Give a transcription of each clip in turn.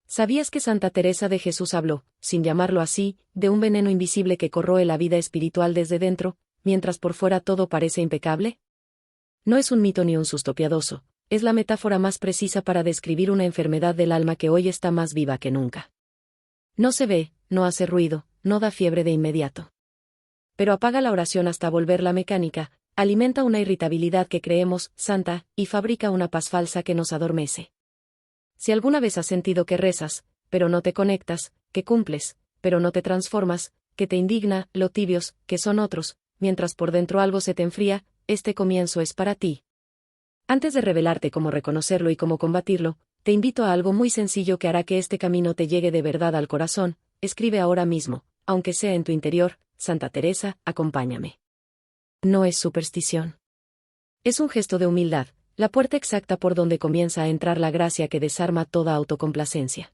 ¿Sabías que Santa Teresa de Jesús habló, sin llamarlo así, de un veneno invisible que corroe la vida espiritual desde dentro, mientras por fuera todo parece impecable? No es un mito ni un susto piadoso, es la metáfora más precisa para describir una enfermedad del alma que hoy está más viva que nunca. No se ve, no hace ruido, no da fiebre de inmediato. Pero apaga la oración hasta volverla mecánica, alimenta una irritabilidad que creemos santa, y fabrica una paz falsa que nos adormece. Si alguna vez has sentido que rezas, pero no te conectas, que cumples, pero no te transformas, que te indigna lo tibios, que son otros, mientras por dentro algo se te enfría, este comienzo es para ti. Antes de revelarte cómo reconocerlo y cómo combatirlo, te invito a algo muy sencillo que hará que este camino te llegue de verdad al corazón. Escribe ahora mismo, aunque sea en tu interior: Santa Teresa, acompáñame. No es superstición. Es un gesto de humildad, la puerta exacta por donde comienza a entrar la gracia que desarma toda autocomplacencia.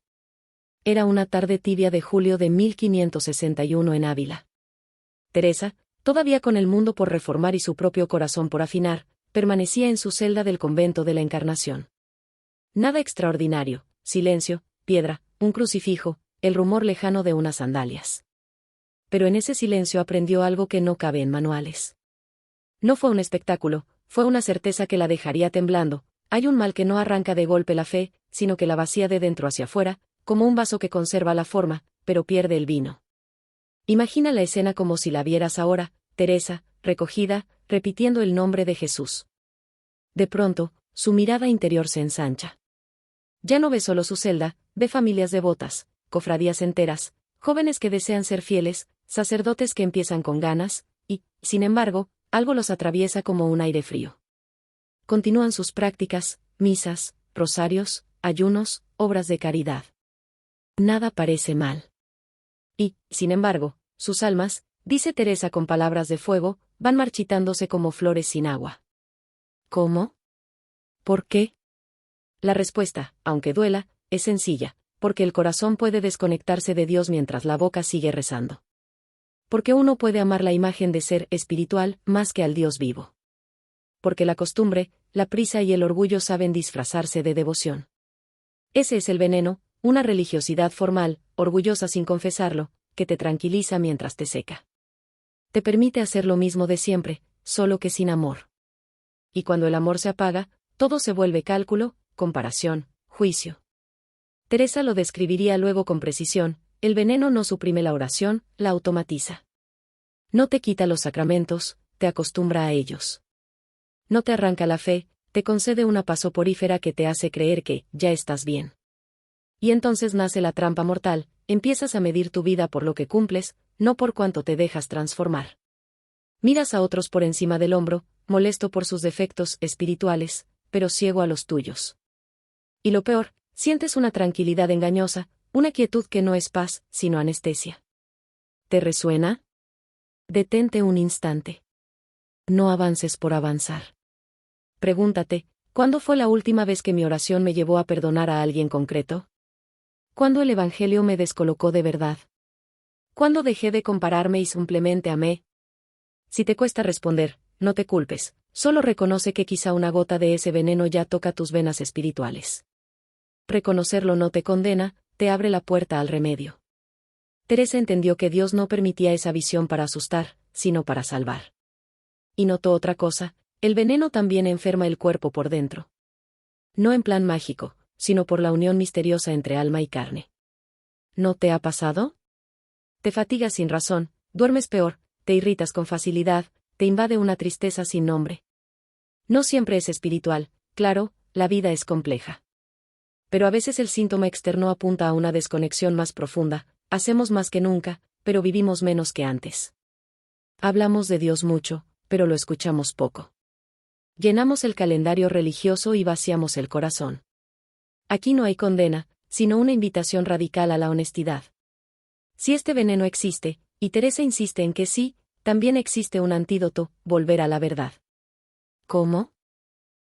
Era una tarde tibia de julio de 1561 en Ávila. Teresa, todavía con el mundo por reformar y su propio corazón por afinar, permanecía en su celda del convento de la Encarnación. Nada extraordinario: silencio, piedra, un crucifijo, el rumor lejano de unas sandalias. Pero en ese silencio aprendió algo que no cabe en manuales. No fue un espectáculo, fue una certeza que la dejaría temblando. Hay un mal que no arranca de golpe la fe, sino que la vacía de dentro hacia afuera, como un vaso que conserva la forma, pero pierde el vino. Imagina la escena como si la vieras ahora, Teresa, recogida, repitiendo el nombre de Jesús. De pronto, su mirada interior se ensancha. Ya no ve solo su celda, ve familias devotas, cofradías enteras, jóvenes que desean ser fieles, sacerdotes que empiezan con ganas, y, sin embargo, algo los atraviesa como un aire frío. Continúan sus prácticas, misas, rosarios, ayunos, obras de caridad. Nada parece mal. Y, sin embargo, sus almas, dice Teresa con palabras de fuego, van marchitándose como flores sin agua. ¿Cómo? ¿Por qué? La respuesta, aunque duela, es sencilla: porque el corazón puede desconectarse de Dios mientras la boca sigue rezando. Porque uno puede amar la imagen de ser espiritual más que al Dios vivo. Porque la costumbre, la prisa y el orgullo saben disfrazarse de devoción. Ese es el veneno, una religiosidad formal, orgullosa sin confesarlo, que te tranquiliza mientras te seca. Te permite hacer lo mismo de siempre, solo que sin amor. Y cuando el amor se apaga, todo se vuelve cálculo, comparación, juicio. Teresa lo describiría luego con precisión: el veneno no suprime la oración, la automatiza. No te quita los sacramentos, te acostumbra a ellos. No te arranca la fe, te concede una paz soporífera que te hace creer que ya estás bien. Y entonces nace la trampa mortal: empiezas a medir tu vida por lo que cumples, no por cuánto te dejas transformar. Miras a otros por encima del hombro, molesto por sus defectos espirituales, pero ciego a los tuyos. Y lo peor, sientes una tranquilidad engañosa, una quietud que no es paz, sino anestesia. ¿Te resuena? Detente un instante. No avances por avanzar. Pregúntate: ¿cuándo fue la última vez que mi oración me llevó a perdonar a alguien concreto? ¿Cuándo el Evangelio me descolocó de verdad? ¿Cuándo dejé de compararme y simplemente amé? Si te cuesta responder, no te culpes, solo reconoce que quizá una gota de ese veneno ya toca tus venas espirituales. Reconocerlo no te condena, te abre la puerta al remedio. Teresa entendió que Dios no permitía esa visión para asustar, sino para salvar. Y notó otra cosa: el veneno también enferma el cuerpo por dentro. No en plan mágico, sino por la unión misteriosa entre alma y carne. ¿No te ha pasado? Te fatigas sin razón, duermes peor, te irritas con facilidad, te invade una tristeza sin nombre. No siempre es espiritual, claro, la vida es compleja. Pero a veces el síntoma externo apunta a una desconexión más profunda: hacemos más que nunca, pero vivimos menos que antes. Hablamos de Dios mucho, pero lo escuchamos poco. Llenamos el calendario religioso y vaciamos el corazón. Aquí no hay condena, sino una invitación radical a la honestidad. Si este veneno existe, y Teresa insiste en que sí, también existe un antídoto: volver a la verdad. ¿Cómo?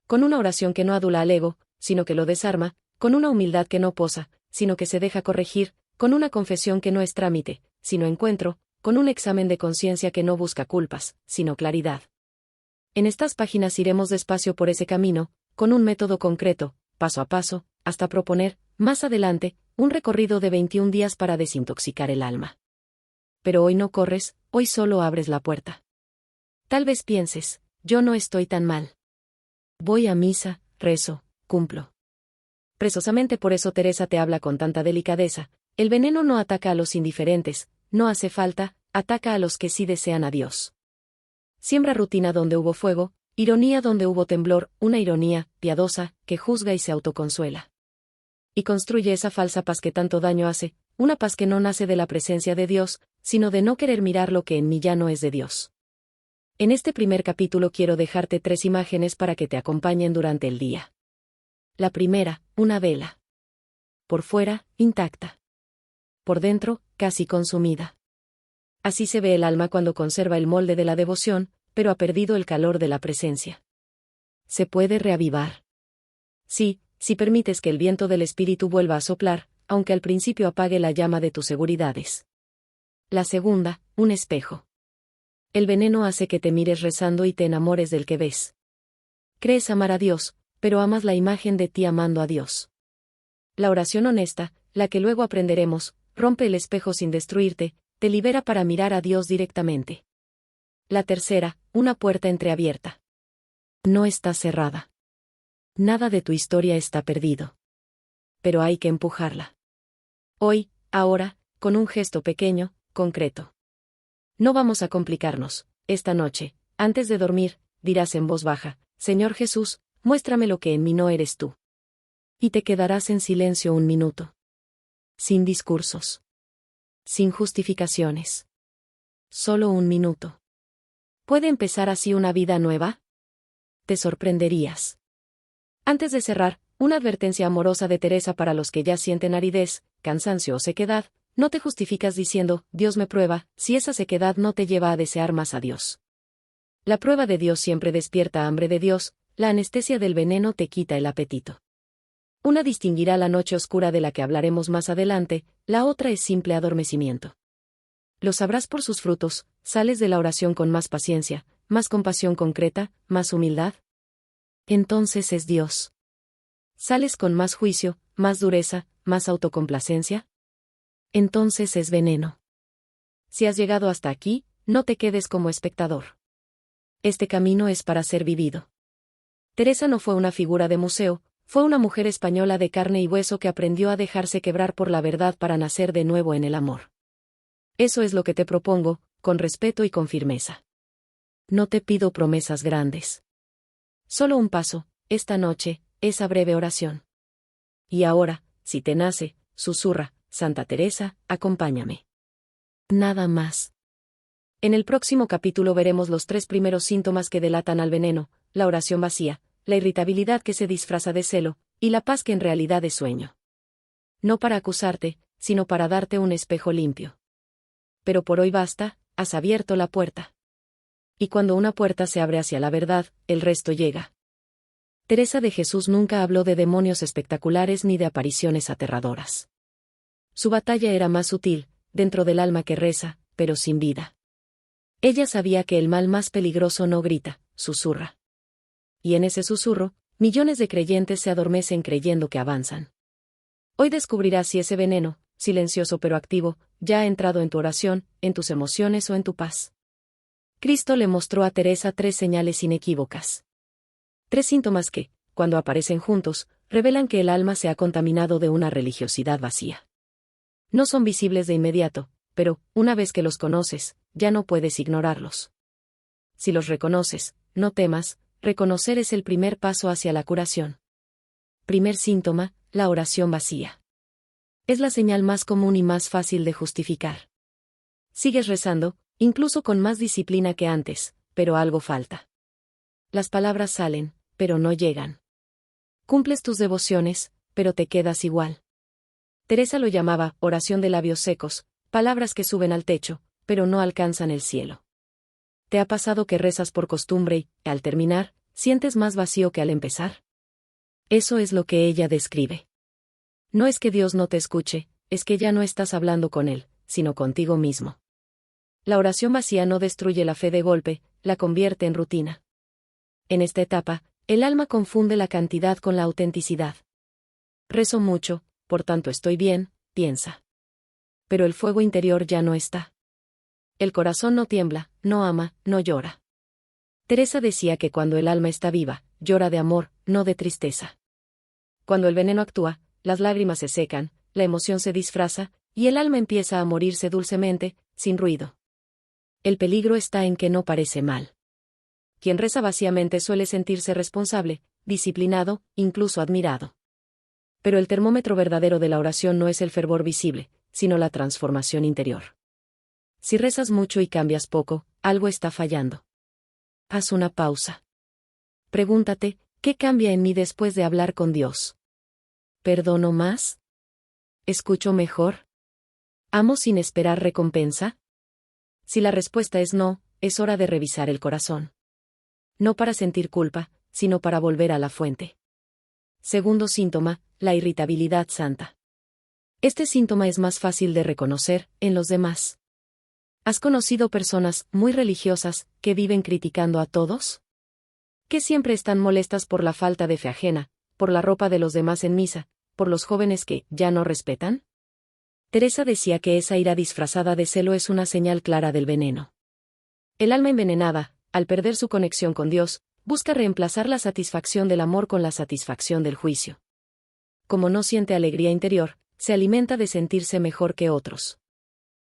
Con una oración que no adula al ego, sino que lo desarma, con una humildad que no posa, sino que se deja corregir, con una confesión que no es trámite, sino encuentro, con un examen de conciencia que no busca culpas, sino claridad. En estas páginas iremos despacio por ese camino, con un método concreto, paso a paso, hasta proponer, más adelante, un recorrido de 21 días para desintoxicar el alma. Pero hoy no corres, hoy solo abres la puerta. Tal vez pienses, yo no estoy tan mal. Voy a misa, rezo, cumplo. Precisamente por eso Teresa te habla con tanta delicadeza. El veneno no ataca a los indiferentes, no hace falta, ataca a los que sí desean a Dios. Siembra rutina donde hubo fuego, ironía donde hubo temblor, una ironía, piadosa, que juzga y se autoconsuela. Y construye esa falsa paz que tanto daño hace, una paz que no nace de la presencia de Dios, sino de no querer mirar lo que en mí ya no es de Dios. En este primer capítulo quiero dejarte 3 imágenes para que te acompañen durante el día. La primera, una vela. Por fuera, intacta. Por dentro, casi consumida. Así se ve el alma cuando conserva el molde de la devoción, pero ha perdido el calor de la presencia. ¿Se puede reavivar? Sí, si permites que el viento del espíritu vuelva a soplar, aunque al principio apague la llama de tus seguridades. La segunda, un espejo. El veneno hace que te mires rezando y te enamores del que ves. Crees amar a Dios, pero amas la imagen de ti amando a Dios. La oración honesta, la que luego aprenderemos, rompe el espejo sin destruirte, te libera para mirar a Dios directamente. La tercera, una puerta entreabierta. No está cerrada. Nada de tu historia está perdido. Pero hay que empujarla. Hoy, ahora, con un gesto pequeño, concreto. No vamos a complicarnos. Esta noche, antes de dormir, dirás en voz baja, Señor Jesús, muéstrame lo que en mí no eres tú. Y te quedarás en silencio un minuto. Sin discursos. Sin justificaciones. Solo un minuto. ¿Puede empezar así una vida nueva? Te sorprenderías. Antes de cerrar, una advertencia amorosa de Teresa para los que ya sienten aridez, cansancio o sequedad. No te justificas diciendo, Dios me prueba, si esa sequedad no te lleva a desear más a Dios. La prueba de Dios siempre despierta hambre de Dios, la anestesia del veneno te quita el apetito. Una distinguirá la noche oscura de la que hablaremos más adelante, la otra es simple adormecimiento. Lo sabrás por sus frutos, sales de la oración con más paciencia, más compasión concreta, más humildad. Entonces es Dios. Sales con más juicio, más dureza, más autocomplacencia. Entonces es veneno. Si has llegado hasta aquí, no te quedes como espectador. Este camino es para ser vivido. Teresa no fue una figura de museo, fue una mujer española de carne y hueso que aprendió a dejarse quebrar por la verdad para nacer de nuevo en el amor. Eso es lo que te propongo, con respeto y con firmeza. No te pido promesas grandes. Solo un paso, esta noche, esa breve oración. Y ahora, si te nace, susurra, Santa Teresa, acompáñame. Nada más. En el próximo capítulo veremos los 3 primeros síntomas que delatan al veneno, la oración vacía, la irritabilidad que se disfraza de celo, y la paz que en realidad es sueño. No para acusarte, sino para darte un espejo limpio. Pero por hoy basta, has abierto la puerta. Y cuando una puerta se abre hacia la verdad, el resto llega. Teresa de Jesús nunca habló de demonios espectaculares ni de apariciones aterradoras. Su batalla era más sutil, dentro del alma que reza, pero sin vida. Ella sabía que el mal más peligroso no grita, susurra. Y en ese susurro, millones de creyentes se adormecen creyendo que avanzan. Hoy descubrirás si ese veneno, silencioso pero activo, ya ha entrado en tu oración, en tus emociones o en tu paz. Cristo le mostró a Teresa 3 señales inequívocas. 3 síntomas que, cuando aparecen juntos, revelan que el alma se ha contaminado de una religiosidad vacía. No son visibles de inmediato, pero, una vez que los conoces, ya no puedes ignorarlos. Si los reconoces, no temas, reconocer es el primer paso hacia la curación. Primer síntoma, la oración vacía. Es la señal más común y más fácil de justificar. Sigues rezando, incluso con más disciplina que antes, pero algo falta. Las palabras salen, pero no llegan. Cumples tus devociones, pero te quedas igual. Teresa lo llamaba oración de labios secos, palabras que suben al techo, pero no alcanzan el cielo. ¿Te ha pasado que rezas por costumbre y, al terminar, sientes más vacío que al empezar? Eso es lo que ella describe. No es que Dios no te escuche, es que ya no estás hablando con Él, sino contigo mismo. La oración vacía no destruye la fe de golpe, la convierte en rutina. En esta etapa, el alma confunde la cantidad con la autenticidad. Rezo mucho, por tanto estoy bien, piensa. Pero el fuego interior ya no está. El corazón no tiembla, no ama, no llora. Teresa decía que cuando el alma está viva, llora de amor, no de tristeza. Cuando el veneno actúa, las lágrimas se secan, la emoción se disfraza, y el alma empieza a morirse dulcemente, sin ruido. El peligro está en que no parece mal. Quien reza vacíamente suele sentirse responsable, disciplinado, incluso admirado. Pero el termómetro verdadero de la oración no es el fervor visible, sino la transformación interior. Si rezas mucho y cambias poco, algo está fallando. Haz una pausa. Pregúntate, ¿qué cambia en mí después de hablar con Dios? ¿Perdono más? ¿Escucho mejor? ¿Amo sin esperar recompensa? Si la respuesta es no, es hora de revisar el corazón. No para sentir culpa, sino para volver a la fuente. Segundo síntoma, la irritabilidad santa. Este síntoma es más fácil de reconocer en los demás. ¿Has conocido personas muy religiosas que viven criticando a todos? Que siempre están molestas por la falta de fe ajena, por la ropa de los demás en misa, por los jóvenes que ya no respetan? Teresa decía que esa ira disfrazada de celo es una señal clara del veneno. El alma envenenada, al perder su conexión con Dios, busca reemplazar la satisfacción del amor con la satisfacción del juicio. Como no siente alegría interior, se alimenta de sentirse mejor que otros.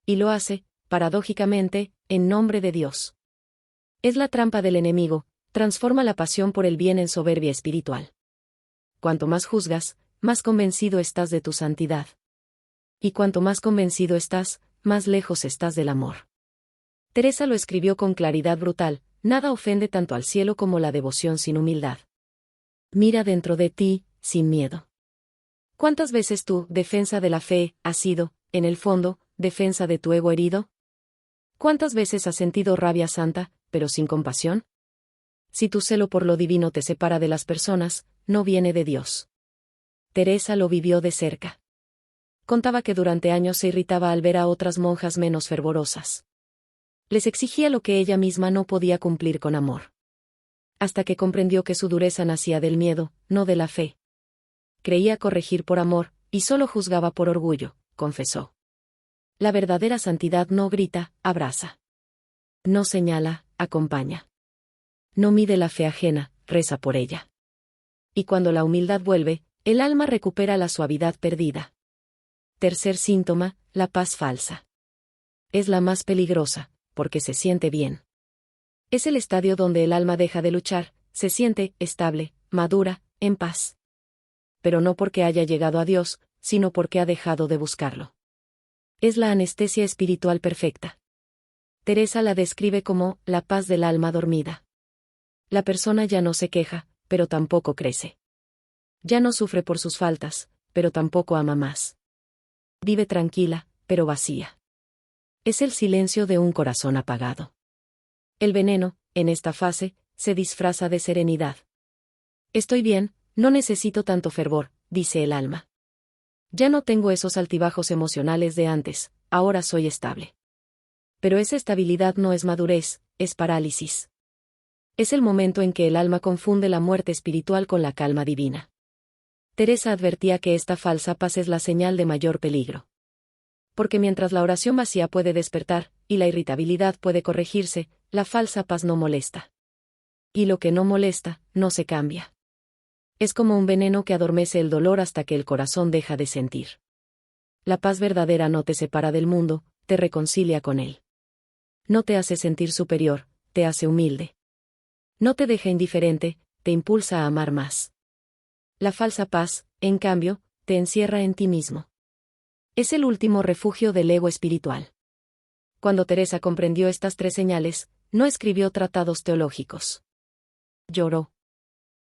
Y lo hace, paradójicamente, en nombre de Dios. Es la trampa del enemigo, transforma la pasión por el bien en soberbia espiritual. Cuanto más juzgas, más convencido estás de tu santidad. Y cuanto más convencido estás, más lejos estás del amor. Teresa lo escribió con claridad brutal: nada ofende tanto al cielo como la devoción sin humildad. Mira dentro de ti, sin miedo. ¿Cuántas veces tu defensa de la fe ha sido, en el fondo, defensa de tu ego herido? ¿Cuántas veces has sentido rabia santa, pero sin compasión? Si tu celo por lo divino te separa de las personas, no viene de Dios. Teresa lo vivió de cerca. Contaba que durante años se irritaba al ver a otras monjas menos fervorosas. Les exigía lo que ella misma no podía cumplir con amor. Hasta que comprendió que su dureza nacía del miedo, no de la fe. Creía corregir por amor, y solo juzgaba por orgullo, confesó. La verdadera santidad no grita, abraza. No señala, acompaña. No mide la fe ajena, reza por ella. Y cuando la humildad vuelve, el alma recupera la suavidad perdida. Tercer síntoma, la paz falsa. Es la más peligrosa, porque se siente bien. Es el estadio donde el alma deja de luchar, se siente estable, madura, en paz. Pero no porque haya llegado a Dios, sino porque ha dejado de buscarlo. Es la anestesia espiritual perfecta. Teresa la describe como la paz del alma dormida. La persona ya no se queja, pero tampoco crece. Ya no sufre por sus faltas, pero tampoco ama más. Vive tranquila, pero vacía. Es el silencio de un corazón apagado. El veneno, en esta fase, se disfraza de serenidad. Estoy bien, no necesito tanto fervor, dice el alma. Ya no tengo esos altibajos emocionales de antes, ahora soy estable. Pero esa estabilidad no es madurez, es parálisis. Es el momento en que el alma confunde la muerte espiritual con la calma divina. Teresa advertía que esta falsa paz es la señal de mayor peligro. Porque mientras la oración vacía puede despertar, y la irritabilidad puede corregirse, la falsa paz no molesta. Y lo que no molesta, no se cambia. Es como un veneno que adormece el dolor hasta que el corazón deja de sentir. La paz verdadera no te separa del mundo, te reconcilia con él. No te hace sentir superior, te hace humilde. No te deja indiferente, te impulsa a amar más. La falsa paz, en cambio, te encierra en ti mismo. Es el último refugio del ego espiritual. Cuando Teresa comprendió estas tres señales, no escribió tratados teológicos. Lloró.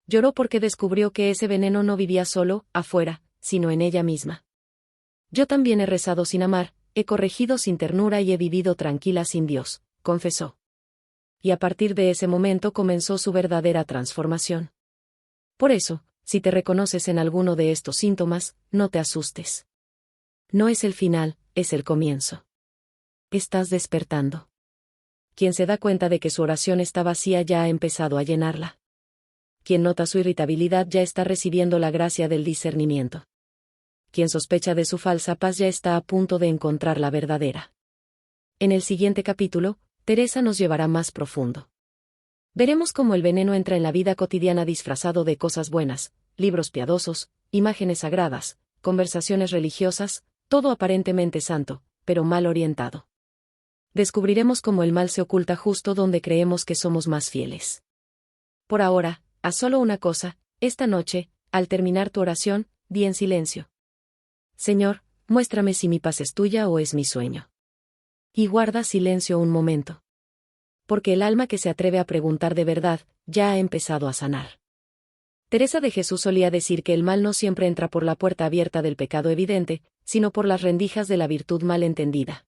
Lloró porque descubrió que ese veneno no vivía solo, afuera, sino en ella misma. Yo también he rezado sin amar, he corregido sin ternura y he vivido tranquila sin Dios, confesó. Y a partir de ese momento comenzó su verdadera transformación. Por eso, si te reconoces en alguno de estos síntomas, no te asustes. No es el final, es el comienzo. Estás despertando. Quien se da cuenta de que su oración está vacía ya ha empezado a llenarla. Quien nota su irritabilidad ya está recibiendo la gracia del discernimiento. Quien sospecha de su falsa paz ya está a punto de encontrar la verdadera. En el siguiente capítulo, Teresa nos llevará más profundo. Veremos cómo el veneno entra en la vida cotidiana disfrazado de cosas buenas, libros piadosos, imágenes sagradas, conversaciones religiosas, todo aparentemente santo, pero mal orientado. Descubriremos cómo el mal se oculta justo donde creemos que somos más fieles. Por ahora, haz solo una cosa: esta noche, al terminar tu oración, di en silencio: Señor, muéstrame si mi paz es tuya o es mi sueño. Y guarda silencio un momento. Porque el alma que se atreve a preguntar de verdad, ya ha empezado a sanar. Teresa de Jesús solía decir que el mal no siempre entra por la puerta abierta del pecado evidente, sino por las rendijas de la virtud mal entendida.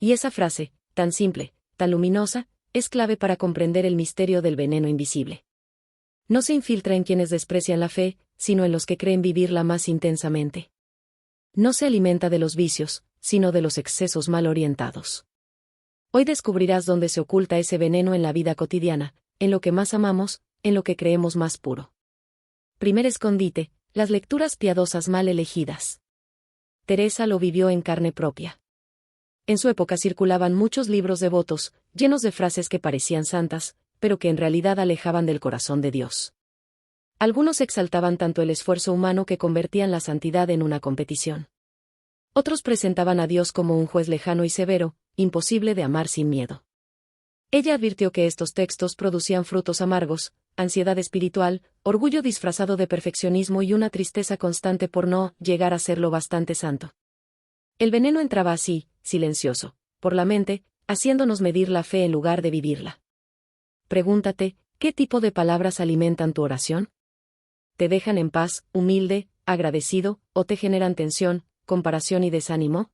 Y esa frase, tan simple, tan luminosa, es clave para comprender el misterio del veneno invisible. No se infiltra en quienes desprecian la fe, sino en los que creen vivirla más intensamente. No se alimenta de los vicios, sino de los excesos mal orientados. Hoy descubrirás dónde se oculta ese veneno en la vida cotidiana, en lo que más amamos, en lo que creemos más puro. Primer escondite: las lecturas piadosas mal elegidas. Teresa lo vivió en carne propia. En su época circulaban muchos libros devotos, llenos de frases que parecían santas, pero que en realidad alejaban del corazón de Dios. Algunos exaltaban tanto el esfuerzo humano que convertían la santidad en una competición. Otros presentaban a Dios como un juez lejano y severo, imposible de amar sin miedo. Ella advirtió que estos textos producían frutos amargos: ansiedad espiritual, orgullo disfrazado de perfeccionismo y una tristeza constante por no llegar a ser lo bastante santo. El veneno entraba así, silencioso, por la mente, haciéndonos medir la fe en lugar de vivirla. Pregúntate: ¿qué tipo de palabras alimentan tu oración? ¿Te dejan en paz, humilde, agradecido, o te generan tensión, comparación y desánimo?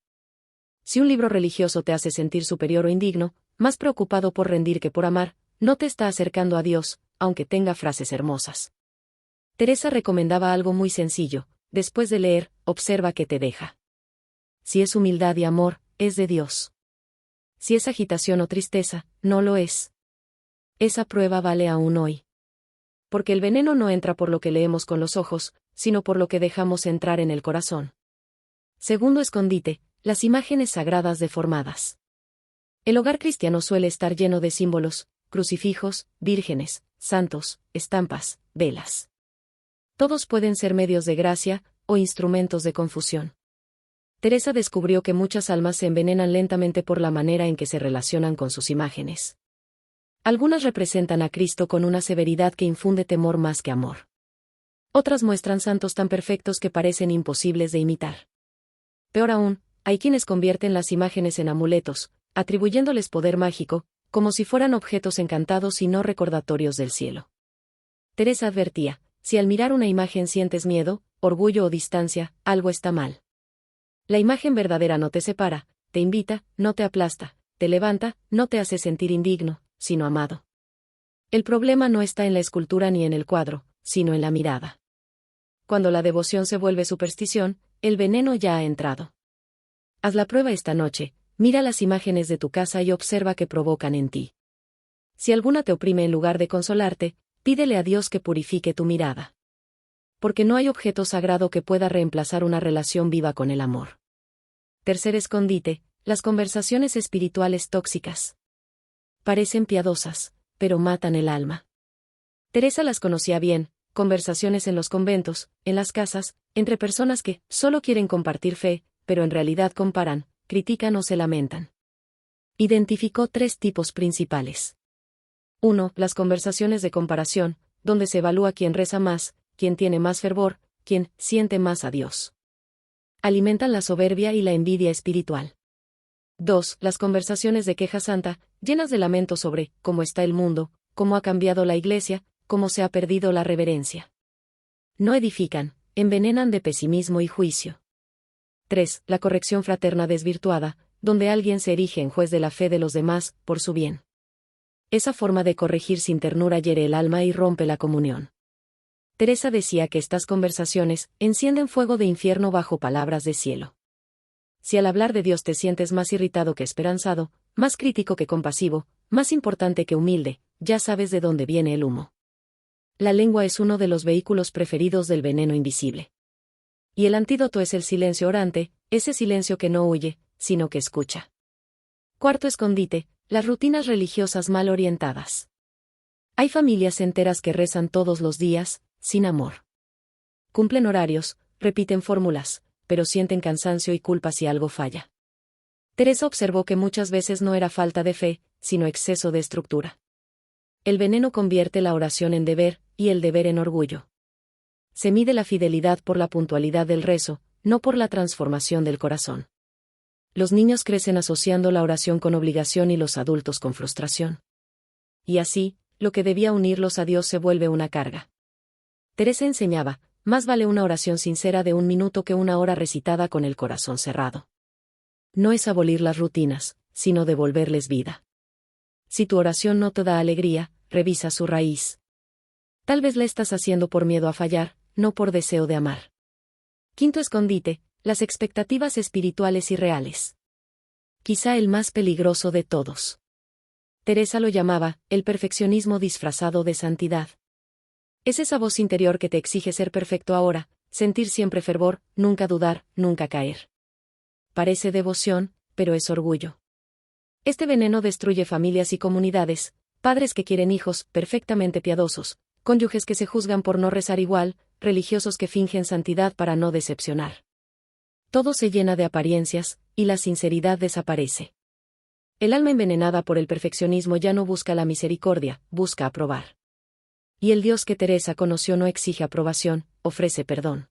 Si un libro religioso te hace sentir superior o indigno, más preocupado por rendir que por amar, no te está acercando a Dios, aunque tenga frases hermosas. Teresa recomendaba algo muy sencillo: después de leer, observa qué te deja. Si es humildad y amor, es de Dios. Si es agitación o tristeza, no lo es. Esa prueba vale aún hoy. Porque el veneno no entra por lo que leemos con los ojos, sino por lo que dejamos entrar en el corazón. Segundo escondite: las imágenes sagradas deformadas. El hogar cristiano suele estar lleno de símbolos: crucifijos, vírgenes, santos, estampas, velas. Todos pueden ser medios de gracia, o instrumentos de confusión. Teresa descubrió que muchas almas se envenenan lentamente por la manera en que se relacionan con sus imágenes. Algunas representan a Cristo con una severidad que infunde temor más que amor. Otras muestran santos tan perfectos que parecen imposibles de imitar. Peor aún, hay quienes convierten las imágenes en amuletos, atribuyéndoles poder mágico, como si fueran objetos encantados y no recordatorios del cielo. Teresa advertía: si al mirar una imagen sientes miedo, orgullo o distancia, algo está mal. La imagen verdadera no te separa, te invita, no te aplasta, te levanta, no te hace sentir indigno, sino amado. El problema no está en la escultura ni en el cuadro, sino en la mirada. Cuando la devoción se vuelve superstición, el veneno ya ha entrado. Haz la prueba esta noche: mira las imágenes de tu casa y observa qué provocan en ti. Si alguna te oprime en lugar de consolarte, pídele a Dios que purifique tu mirada. Porque no hay objeto sagrado que pueda reemplazar una relación viva con el amor. Tercer escondite: las conversaciones espirituales tóxicas. Parecen piadosas, pero matan el alma. Teresa las conocía bien: conversaciones en los conventos, en las casas, entre personas que solo quieren compartir fe, pero en realidad comparan, critican o se lamentan. Identificó 3 tipos principales. 1. Las conversaciones de comparación, donde se evalúa quién reza más, quién tiene más fervor, quién siente más a Dios. Alimentan la soberbia y la envidia espiritual. 2. Las conversaciones de queja santa, llenas de lamentos sobre cómo está el mundo, cómo ha cambiado la Iglesia, cómo se ha perdido la reverencia. No edifican, envenenan de pesimismo y juicio. 3. La corrección fraterna desvirtuada, donde alguien se erige en juez de la fe de los demás, por su bien. Esa forma de corregir sin ternura hiere el alma y rompe la comunión. Teresa decía que estas conversaciones encienden fuego de infierno bajo palabras de cielo. Si al hablar de Dios te sientes más irritado que esperanzado, más crítico que compasivo, más importante que humilde, ya sabes de dónde viene el humo. La lengua es uno de los vehículos preferidos del veneno invisible. Y el antídoto es el silencio orante, ese silencio que no huye, sino que escucha. Cuarto escondite, las rutinas religiosas mal orientadas. Hay familias enteras que rezan todos los días, sin amor. Cumplen horarios, repiten fórmulas, pero sienten cansancio y culpa si algo falla. Teresa observó que muchas veces no era falta de fe, sino exceso de estructura. El veneno convierte la oración en deber, y el deber en orgullo. Se mide la fidelidad por la puntualidad del rezo, no por la transformación del corazón. Los niños crecen asociando la oración con obligación y los adultos con frustración. Y así, lo que debía unirlos a Dios se vuelve una carga. Teresa enseñaba, más vale una oración sincera de 1 minuto que una hora recitada con el corazón cerrado. No es abolir las rutinas, sino devolverles vida. Si tu oración no te da alegría, revisa su raíz. Tal vez la estás haciendo por miedo a fallar, no por deseo de amar. Quinto escondite, las expectativas espirituales y reales. Quizá el más peligroso de todos. Teresa lo llamaba, el perfeccionismo disfrazado de santidad. Es esa voz interior que te exige ser perfecto ahora, sentir siempre fervor, nunca dudar, nunca caer. Parece devoción, pero es orgullo. Este veneno destruye familias y comunidades, padres que quieren hijos perfectamente piadosos, cónyuges que se juzgan por no rezar igual, religiosos que fingen santidad para no decepcionar. Todo se llena de apariencias, y la sinceridad desaparece. El alma envenenada por el perfeccionismo ya no busca la misericordia, busca aprobar. Y el Dios que Teresa conoció no exige aprobación, ofrece perdón.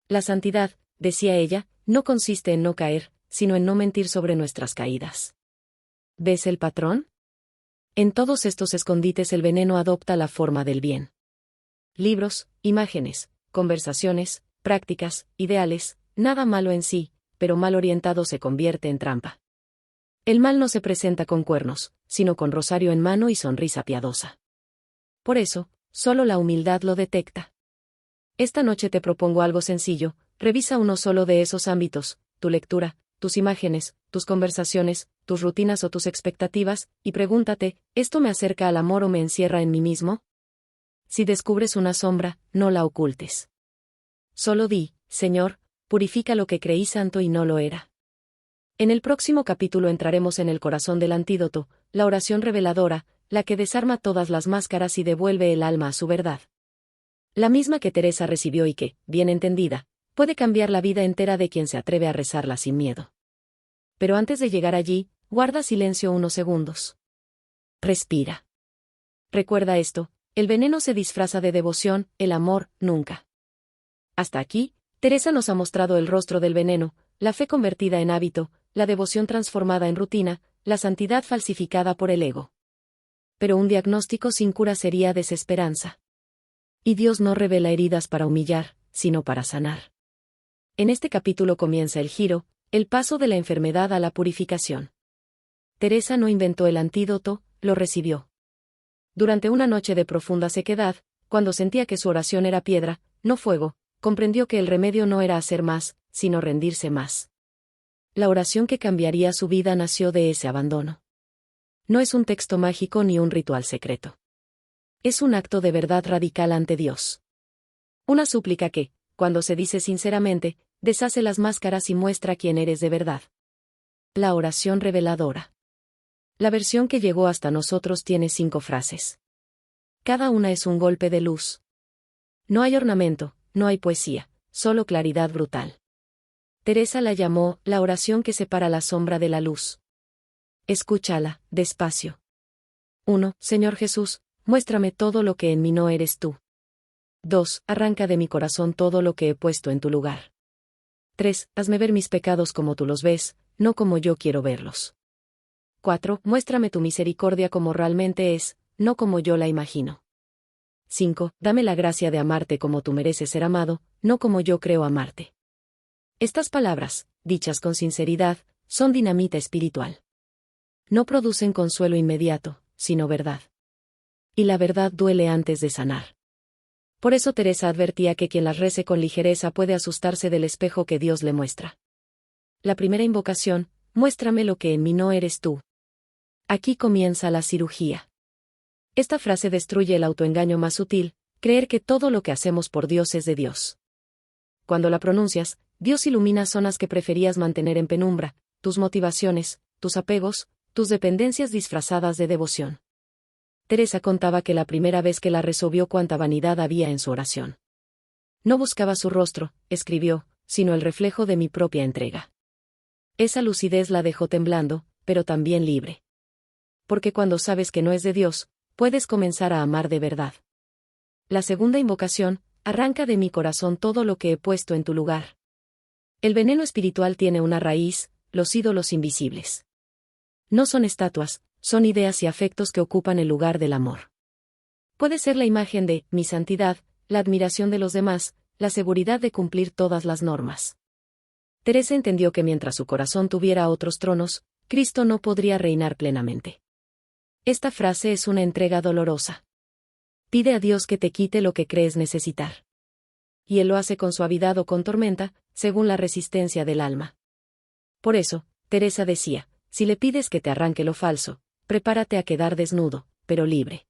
La santidad, decía ella, no consiste en no caer, sino en no mentir sobre nuestras caídas. ¿Ves el patrón? En todos estos escondites el veneno adopta la forma del bien. Libros, imágenes, conversaciones, prácticas, ideales, nada malo en sí, pero mal orientado se convierte en trampa. El mal no se presenta con cuernos, sino con rosario en mano y sonrisa piadosa. Por eso, solo la humildad lo detecta. Esta noche te propongo algo sencillo, revisa uno solo de esos ámbitos, tu lectura, tus imágenes, tus conversaciones, tus rutinas o tus expectativas, y pregúntate, ¿esto me acerca al amor o me encierra en mí mismo? Si descubres una sombra, no la ocultes. Solo di, Señor, purifica lo que creí santo y no lo era. En el próximo capítulo entraremos en el corazón del antídoto, la oración reveladora, la que desarma todas las máscaras y devuelve el alma a su verdad. La misma que Teresa recibió y que, bien entendida, puede cambiar la vida entera de quien se atreve a rezarla sin miedo. Pero antes de llegar allí, guarda silencio unos segundos. Respira. Recuerda esto, el veneno se disfraza de devoción, el amor, nunca. Hasta aquí, Teresa nos ha mostrado el rostro del veneno, la fe convertida en hábito, la devoción transformada en rutina, la santidad falsificada por el ego. Pero un diagnóstico sin cura sería desesperanza. Y Dios no revela heridas para humillar, sino para sanar. En este capítulo comienza el giro, el paso de la enfermedad a la purificación. Teresa no inventó el antídoto, lo recibió. Durante una noche de profunda sequedad, cuando sentía que su oración era piedra, no fuego, comprendió que el remedio no era hacer más, sino rendirse más. La oración que cambiaría su vida nació de ese abandono. No es un texto mágico ni un ritual secreto. Es un acto de verdad radical ante Dios. Una súplica que, cuando se dice sinceramente, deshace las máscaras y muestra quién eres de verdad. La oración reveladora. La versión que llegó hasta nosotros tiene 5 frases. Cada una es un golpe de luz. No hay ornamento, no hay poesía, solo claridad brutal. Teresa la llamó la oración que separa la sombra de la luz. Escúchala, despacio. 1. Señor Jesús, muéstrame todo lo que en mí no eres tú. 2. Arranca de mi corazón todo lo que he puesto en tu lugar. 3. Hazme ver mis pecados como tú los ves, no como yo quiero verlos. 4. Muéstrame tu misericordia como realmente es, no como yo la imagino. 5. Dame la gracia de amarte como tú mereces ser amado, no como yo creo amarte. Estas palabras, dichas con sinceridad, son dinamita espiritual. No producen consuelo inmediato, sino verdad. Y la verdad duele antes de sanar. Por eso Teresa advertía que quien las rece con ligereza puede asustarse del espejo que Dios le muestra. La primera invocación, muéstrame lo que en mí no eres tú. Aquí comienza la cirugía. Esta frase destruye el autoengaño más sutil, creer que todo lo que hacemos por Dios es de Dios. Cuando la pronuncias, Dios ilumina zonas que preferías mantener en penumbra, tus motivaciones, tus apegos, tus dependencias disfrazadas de devoción. Teresa contaba que la primera vez que la rezó vio cuánta vanidad había en su oración. No buscaba su rostro, escribió, sino el reflejo de mi propia entrega. Esa lucidez la dejó temblando, pero también libre. Porque cuando sabes que no es de Dios, puedes comenzar a amar de verdad. La segunda invocación: arranca de mi corazón todo lo que he puesto en tu lugar. El veneno espiritual tiene una raíz: los ídolos invisibles. No son estatuas, son ideas y afectos que ocupan el lugar del amor. Puede ser la imagen de mi santidad, la admiración de los demás, la seguridad de cumplir todas las normas. Teresa entendió que mientras su corazón tuviera otros tronos, Cristo no podría reinar plenamente. Esta frase es una entrega dolorosa. Pide a Dios que te quite lo que crees necesitar. Y Él lo hace con suavidad o con tormenta, según la resistencia del alma. Por eso, Teresa decía, si le pides que te arranque lo falso, prepárate a quedar desnudo, pero libre.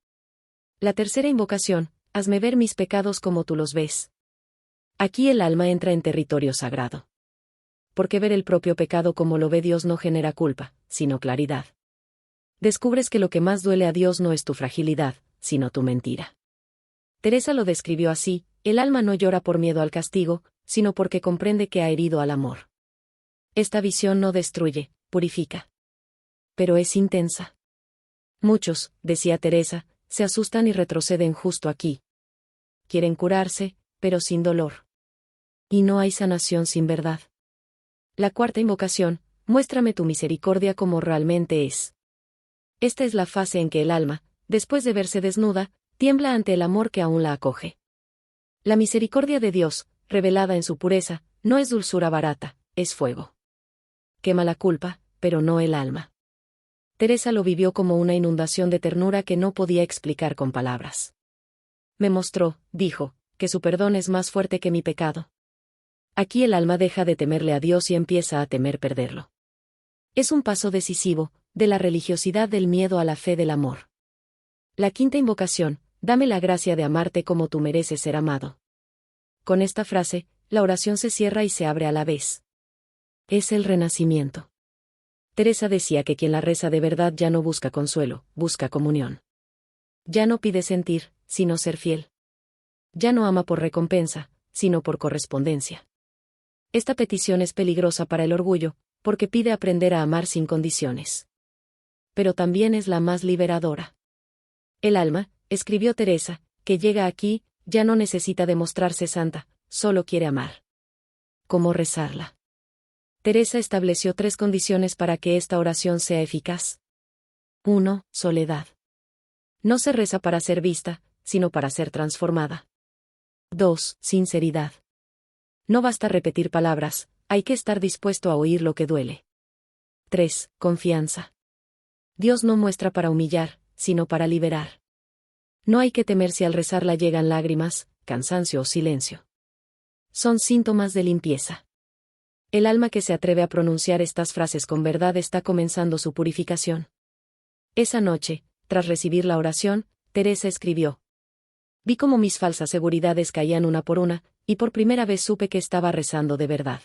La tercera invocación: hazme ver mis pecados como tú los ves. Aquí el alma entra en territorio sagrado. Porque ver el propio pecado como lo ve Dios no genera culpa, sino claridad. Descubres que lo que más duele a Dios no es tu fragilidad, sino tu mentira. Teresa lo describió así: el alma no llora por miedo al castigo, sino porque comprende que ha herido al amor. Esta visión no destruye, purifica. Pero es intensa. Muchos, decía Teresa, se asustan y retroceden justo aquí. Quieren curarse, pero sin dolor. Y no hay sanación sin verdad. La cuarta invocación: muéstrame tu misericordia como realmente es. Esta es la fase en que el alma, después de verse desnuda, tiembla ante el amor que aún la acoge. La misericordia de Dios, revelada en su pureza, no es dulzura barata, es fuego. Quema la culpa, pero no el alma. Teresa lo vivió como una inundación de ternura que no podía explicar con palabras. Me mostró, dijo, que su perdón es más fuerte que mi pecado. Aquí el alma deja de temerle a Dios y empieza a temer perderlo. Es un paso decisivo, de la religiosidad del miedo a la fe del amor. La quinta invocación: dame la gracia de amarte como tú mereces ser amado. Con esta frase, la oración se cierra y se abre a la vez. Es el renacimiento. Teresa decía que quien la reza de verdad ya no busca consuelo, busca comunión. Ya no pide sentir, sino ser fiel. Ya no ama por recompensa, sino por correspondencia. Esta petición es peligrosa para el orgullo, porque pide aprender a amar sin condiciones. Pero también es la más liberadora. El alma, escribió Teresa, que llega aquí, ya no necesita demostrarse santa, solo quiere amar. ¿Cómo rezarla? Teresa estableció 3 condiciones para que esta oración sea eficaz. 1. Soledad. No se reza para ser vista, sino para ser transformada. 2. Sinceridad. No basta repetir palabras, hay que estar dispuesto a oír lo que duele. 3. Confianza. Dios no muestra para humillar, sino para liberar. No hay que temer si al rezarla llegan lágrimas, cansancio o silencio. Son síntomas de limpieza. El alma que se atreve a pronunciar estas frases con verdad está comenzando su purificación. Esa noche, tras recibir la oración, Teresa escribió: vi cómo mis falsas seguridades caían una por una, y por primera vez supe que estaba rezando de verdad.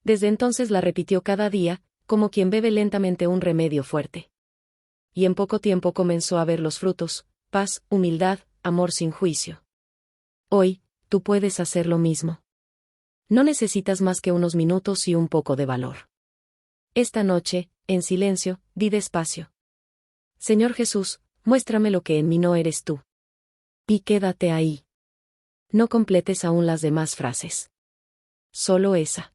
Desde entonces la repitió cada día, como quien bebe lentamente un remedio fuerte. Y en poco tiempo comenzó a ver los frutos: paz, humildad, amor sin juicio. Hoy, tú puedes hacer lo mismo. No necesitas más que unos minutos y un poco de valor. Esta noche, en silencio, di despacio: Señor Jesús, muéstrame lo que en mí no eres tú. Y quédate ahí. No completes aún las demás frases. Solo esa.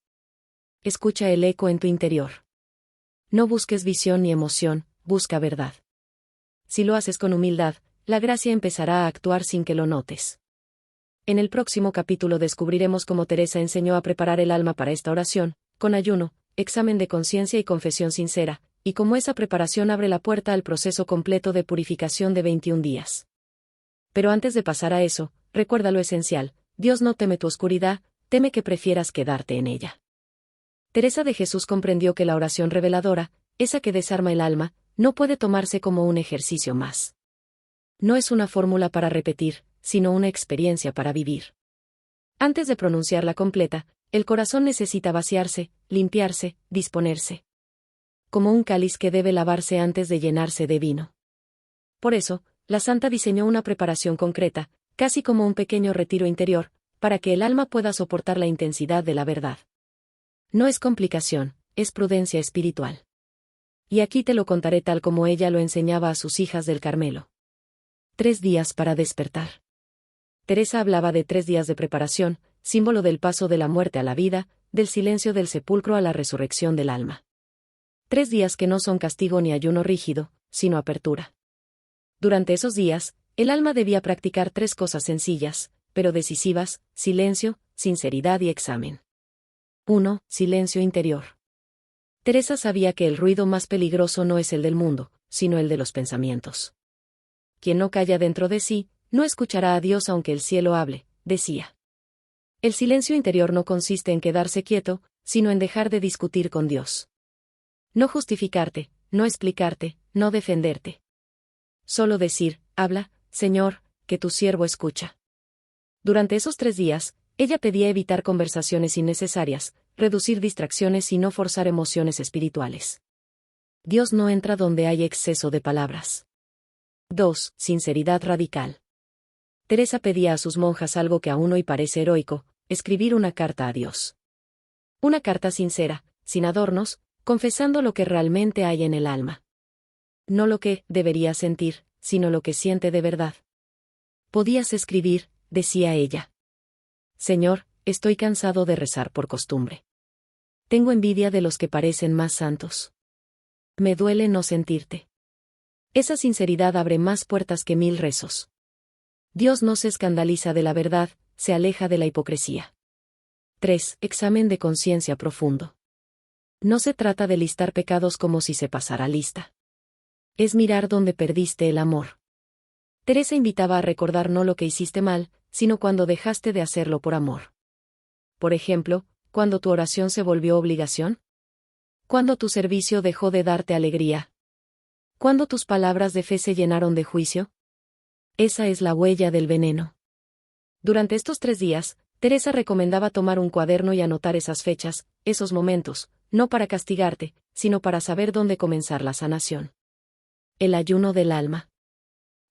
Escucha el eco en tu interior. No busques visión ni emoción, busca verdad. Si lo haces con humildad, la gracia empezará a actuar sin que lo notes. En el próximo capítulo descubriremos cómo Teresa enseñó a preparar el alma para esta oración, con ayuno, examen de conciencia y confesión sincera, y cómo esa preparación abre la puerta al proceso completo de purificación de 21 días. Pero antes de pasar a eso, recuerda lo esencial: Dios no teme tu oscuridad, teme que prefieras quedarte en ella. Teresa de Jesús comprendió que la oración reveladora, esa que desarma el alma, no puede tomarse como un ejercicio más. No es una fórmula para repetir, sino una experiencia para vivir. Antes de pronunciarla completa, el corazón necesita vaciarse, limpiarse, disponerse. Como un cáliz que debe lavarse antes de llenarse de vino. Por eso, la santa diseñó una preparación concreta, casi como un pequeño retiro interior, para que el alma pueda soportar la intensidad de la verdad. No es complicación, es prudencia espiritual. Y aquí te lo contaré tal como ella lo enseñaba a sus hijas del Carmelo. 3 días para despertar. Teresa hablaba de 3 días de preparación, símbolo del paso de la muerte a la vida, del silencio del sepulcro a la resurrección del alma. 3 días que no son castigo ni ayuno rígido, sino apertura. Durante esos días, el alma debía practicar 3 cosas sencillas, pero decisivas: silencio, sinceridad y examen. 1. Silencio interior. Teresa sabía que el ruido más peligroso no es el del mundo, sino el de los pensamientos. Quien no calla dentro de sí, no escuchará a Dios aunque el cielo hable, decía. El silencio interior no consiste en quedarse quieto, sino en dejar de discutir con Dios. No justificarte, no explicarte, no defenderte. Solo decir: habla, Señor, que tu siervo escucha. Durante esos 3 días, ella pedía evitar conversaciones innecesarias, reducir distracciones y no forzar emociones espirituales. Dios no entra donde hay exceso de palabras. 2. Sinceridad radical. Teresa pedía a sus monjas algo que aún hoy parece heroico: escribir una carta a Dios. Una carta sincera, sin adornos, confesando lo que realmente hay en el alma. No lo que debería sentir, sino lo que siente de verdad. Podías escribir, decía ella. Señor, estoy cansado de rezar por costumbre. Tengo envidia de los que parecen más santos. Me duele no sentirte. Esa sinceridad abre más puertas que 1000 rezos. Dios no se escandaliza de la verdad, se aleja de la hipocresía. 3. Examen de conciencia profundo. No se trata de listar pecados como si se pasara lista. Es mirar dónde perdiste el amor. Teresa invitaba a recordar no lo que hiciste mal, sino cuando dejaste de hacerlo por amor. Por ejemplo, cuando tu oración se volvió obligación. Cuando tu servicio dejó de darte alegría. Cuando tus palabras de fe se llenaron de juicio. Esa es la huella del veneno. Durante estos 3 días, Teresa recomendaba tomar un cuaderno y anotar esas fechas, esos momentos, no para castigarte, sino para saber dónde comenzar la sanación. El ayuno del alma.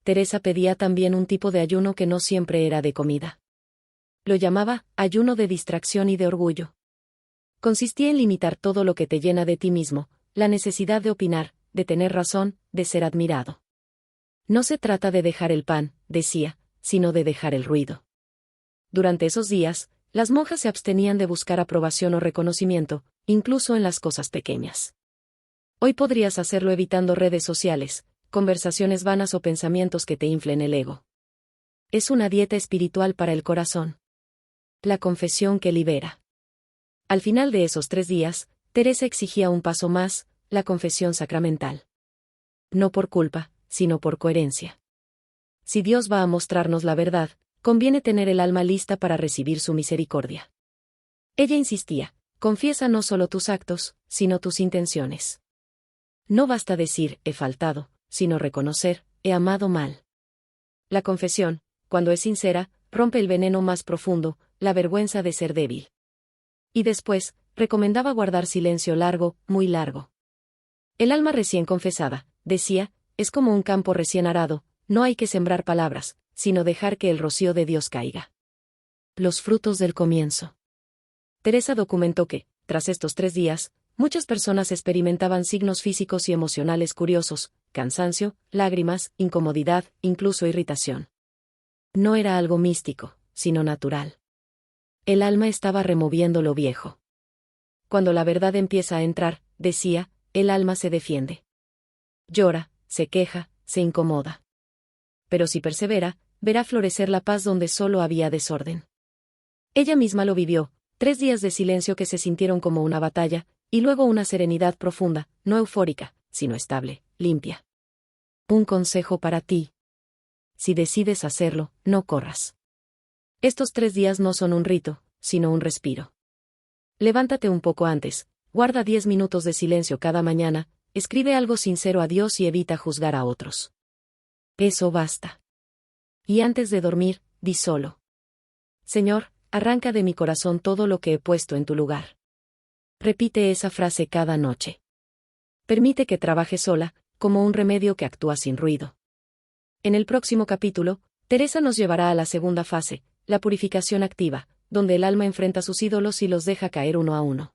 Teresa pedía también un tipo de ayuno que no siempre era de comida. Lo llamaba ayuno de distracción y de orgullo. Consistía en limitar todo lo que te llena de ti mismo, la necesidad de opinar, de tener razón, de ser admirado. No se trata de dejar el pan, decía, sino de dejar el ruido. Durante esos días, las monjas se abstenían de buscar aprobación o reconocimiento, incluso en las cosas pequeñas. Hoy podrías hacerlo evitando redes sociales, conversaciones vanas o pensamientos que te inflen el ego. Es una dieta espiritual para el corazón. La confesión que libera. Al final de esos 3 días, Teresa exigía un paso más: la confesión sacramental. No por culpa, sino por coherencia. Si Dios va a mostrarnos la verdad, conviene tener el alma lista para recibir su misericordia. Ella insistía: confiesa no solo tus actos, sino tus intenciones. No basta decir, he faltado, sino reconocer, he amado mal. La confesión, cuando es sincera, rompe el veneno más profundo, la vergüenza de ser débil. Y después, recomendaba guardar silencio largo, muy largo. El alma recién confesada, decía, es como un campo recién arado, no hay que sembrar palabras, sino dejar que el rocío de Dios caiga. Los frutos del comienzo. Teresa documentó que, tras estos 3 días, muchas personas experimentaban signos físicos y emocionales curiosos: cansancio, lágrimas, incomodidad, incluso irritación. No era algo místico, sino natural. El alma estaba removiendo lo viejo. Cuando la verdad empieza a entrar, decía, el alma se defiende. Llora, se queja, se incomoda. Pero si persevera, verá florecer la paz donde solo había desorden. Ella misma lo vivió: 3 días de silencio que se sintieron como una batalla, y luego una serenidad profunda, no eufórica, sino estable, limpia. Un consejo para ti. Si decides hacerlo, no corras. Estos 3 días no son un rito, sino un respiro. Levántate un poco antes, guarda 10 minutos de silencio cada mañana, escribe algo sincero a Dios y evita juzgar a otros. Eso basta. Y antes de dormir, di solo: Señor, arranca de mi corazón todo lo que he puesto en tu lugar. Repite esa frase cada noche. Permite que trabaje sola, como un remedio que actúa sin ruido. En el próximo capítulo, Teresa nos llevará a la segunda fase, la purificación activa, donde el alma enfrenta sus ídolos y los deja caer uno a uno.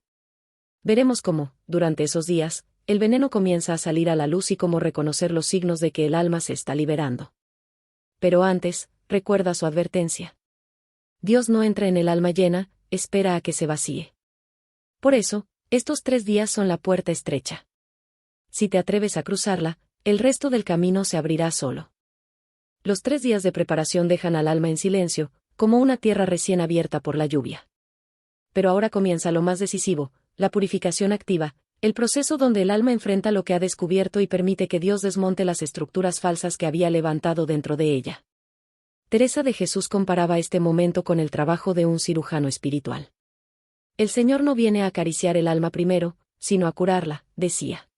Veremos cómo, durante esos días, el veneno comienza a salir a la luz y cómo reconocer los signos de que el alma se está liberando. Pero antes, recuerda su advertencia. Dios no entra en el alma llena, espera a que se vacíe. Por eso, estos 3 días son la puerta estrecha. Si te atreves a cruzarla, el resto del camino se abrirá solo. Los 3 días de preparación dejan al alma en silencio, como una tierra recién abierta por la lluvia. Pero ahora comienza lo más decisivo, la purificación activa, el proceso donde el alma enfrenta lo que ha descubierto y permite que Dios desmonte las estructuras falsas que había levantado dentro de ella. Teresa de Jesús comparaba este momento con el trabajo de un cirujano espiritual. El Señor no viene a acariciar el alma primero, sino a curarla, decía.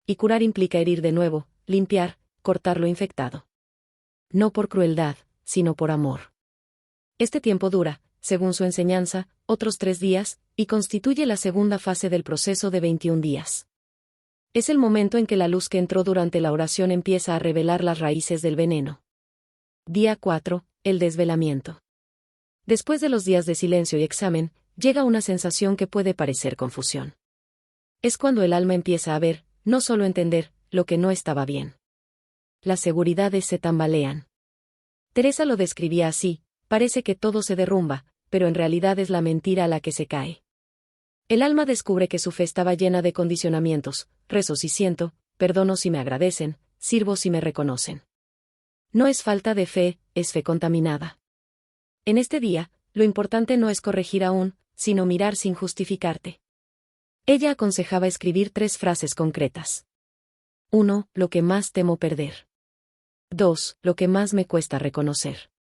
Y curar implica herir de nuevo, limpiar, cortar lo infectado. No por crueldad, sino por amor. Este tiempo dura, según su enseñanza, otros 3 días, y constituye la segunda fase del proceso de 21 días. Es el momento en que la luz que entró durante la oración empieza a revelar las raíces del veneno. Día 4, el desvelamiento. Después de los días de silencio y examen, llega una sensación que puede parecer confusión. Es cuando el alma empieza a ver, no solo entender, lo que no estaba bien. Las seguridades se tambalean. Teresa lo describía así: parece que todo se derrumba, pero en realidad es la mentira a la que se cae. El alma descubre que su fe estaba llena de condicionamientos: rezo si siento, perdono si me agradecen, sirvo si me reconocen. No es falta de fe, es fe contaminada. En este día, lo importante no es corregir aún, sino mirar sin justificarte. Ella aconsejaba escribir 3 frases concretas. 1. Lo que más temo perder. 2. Lo que más me cuesta reconocer.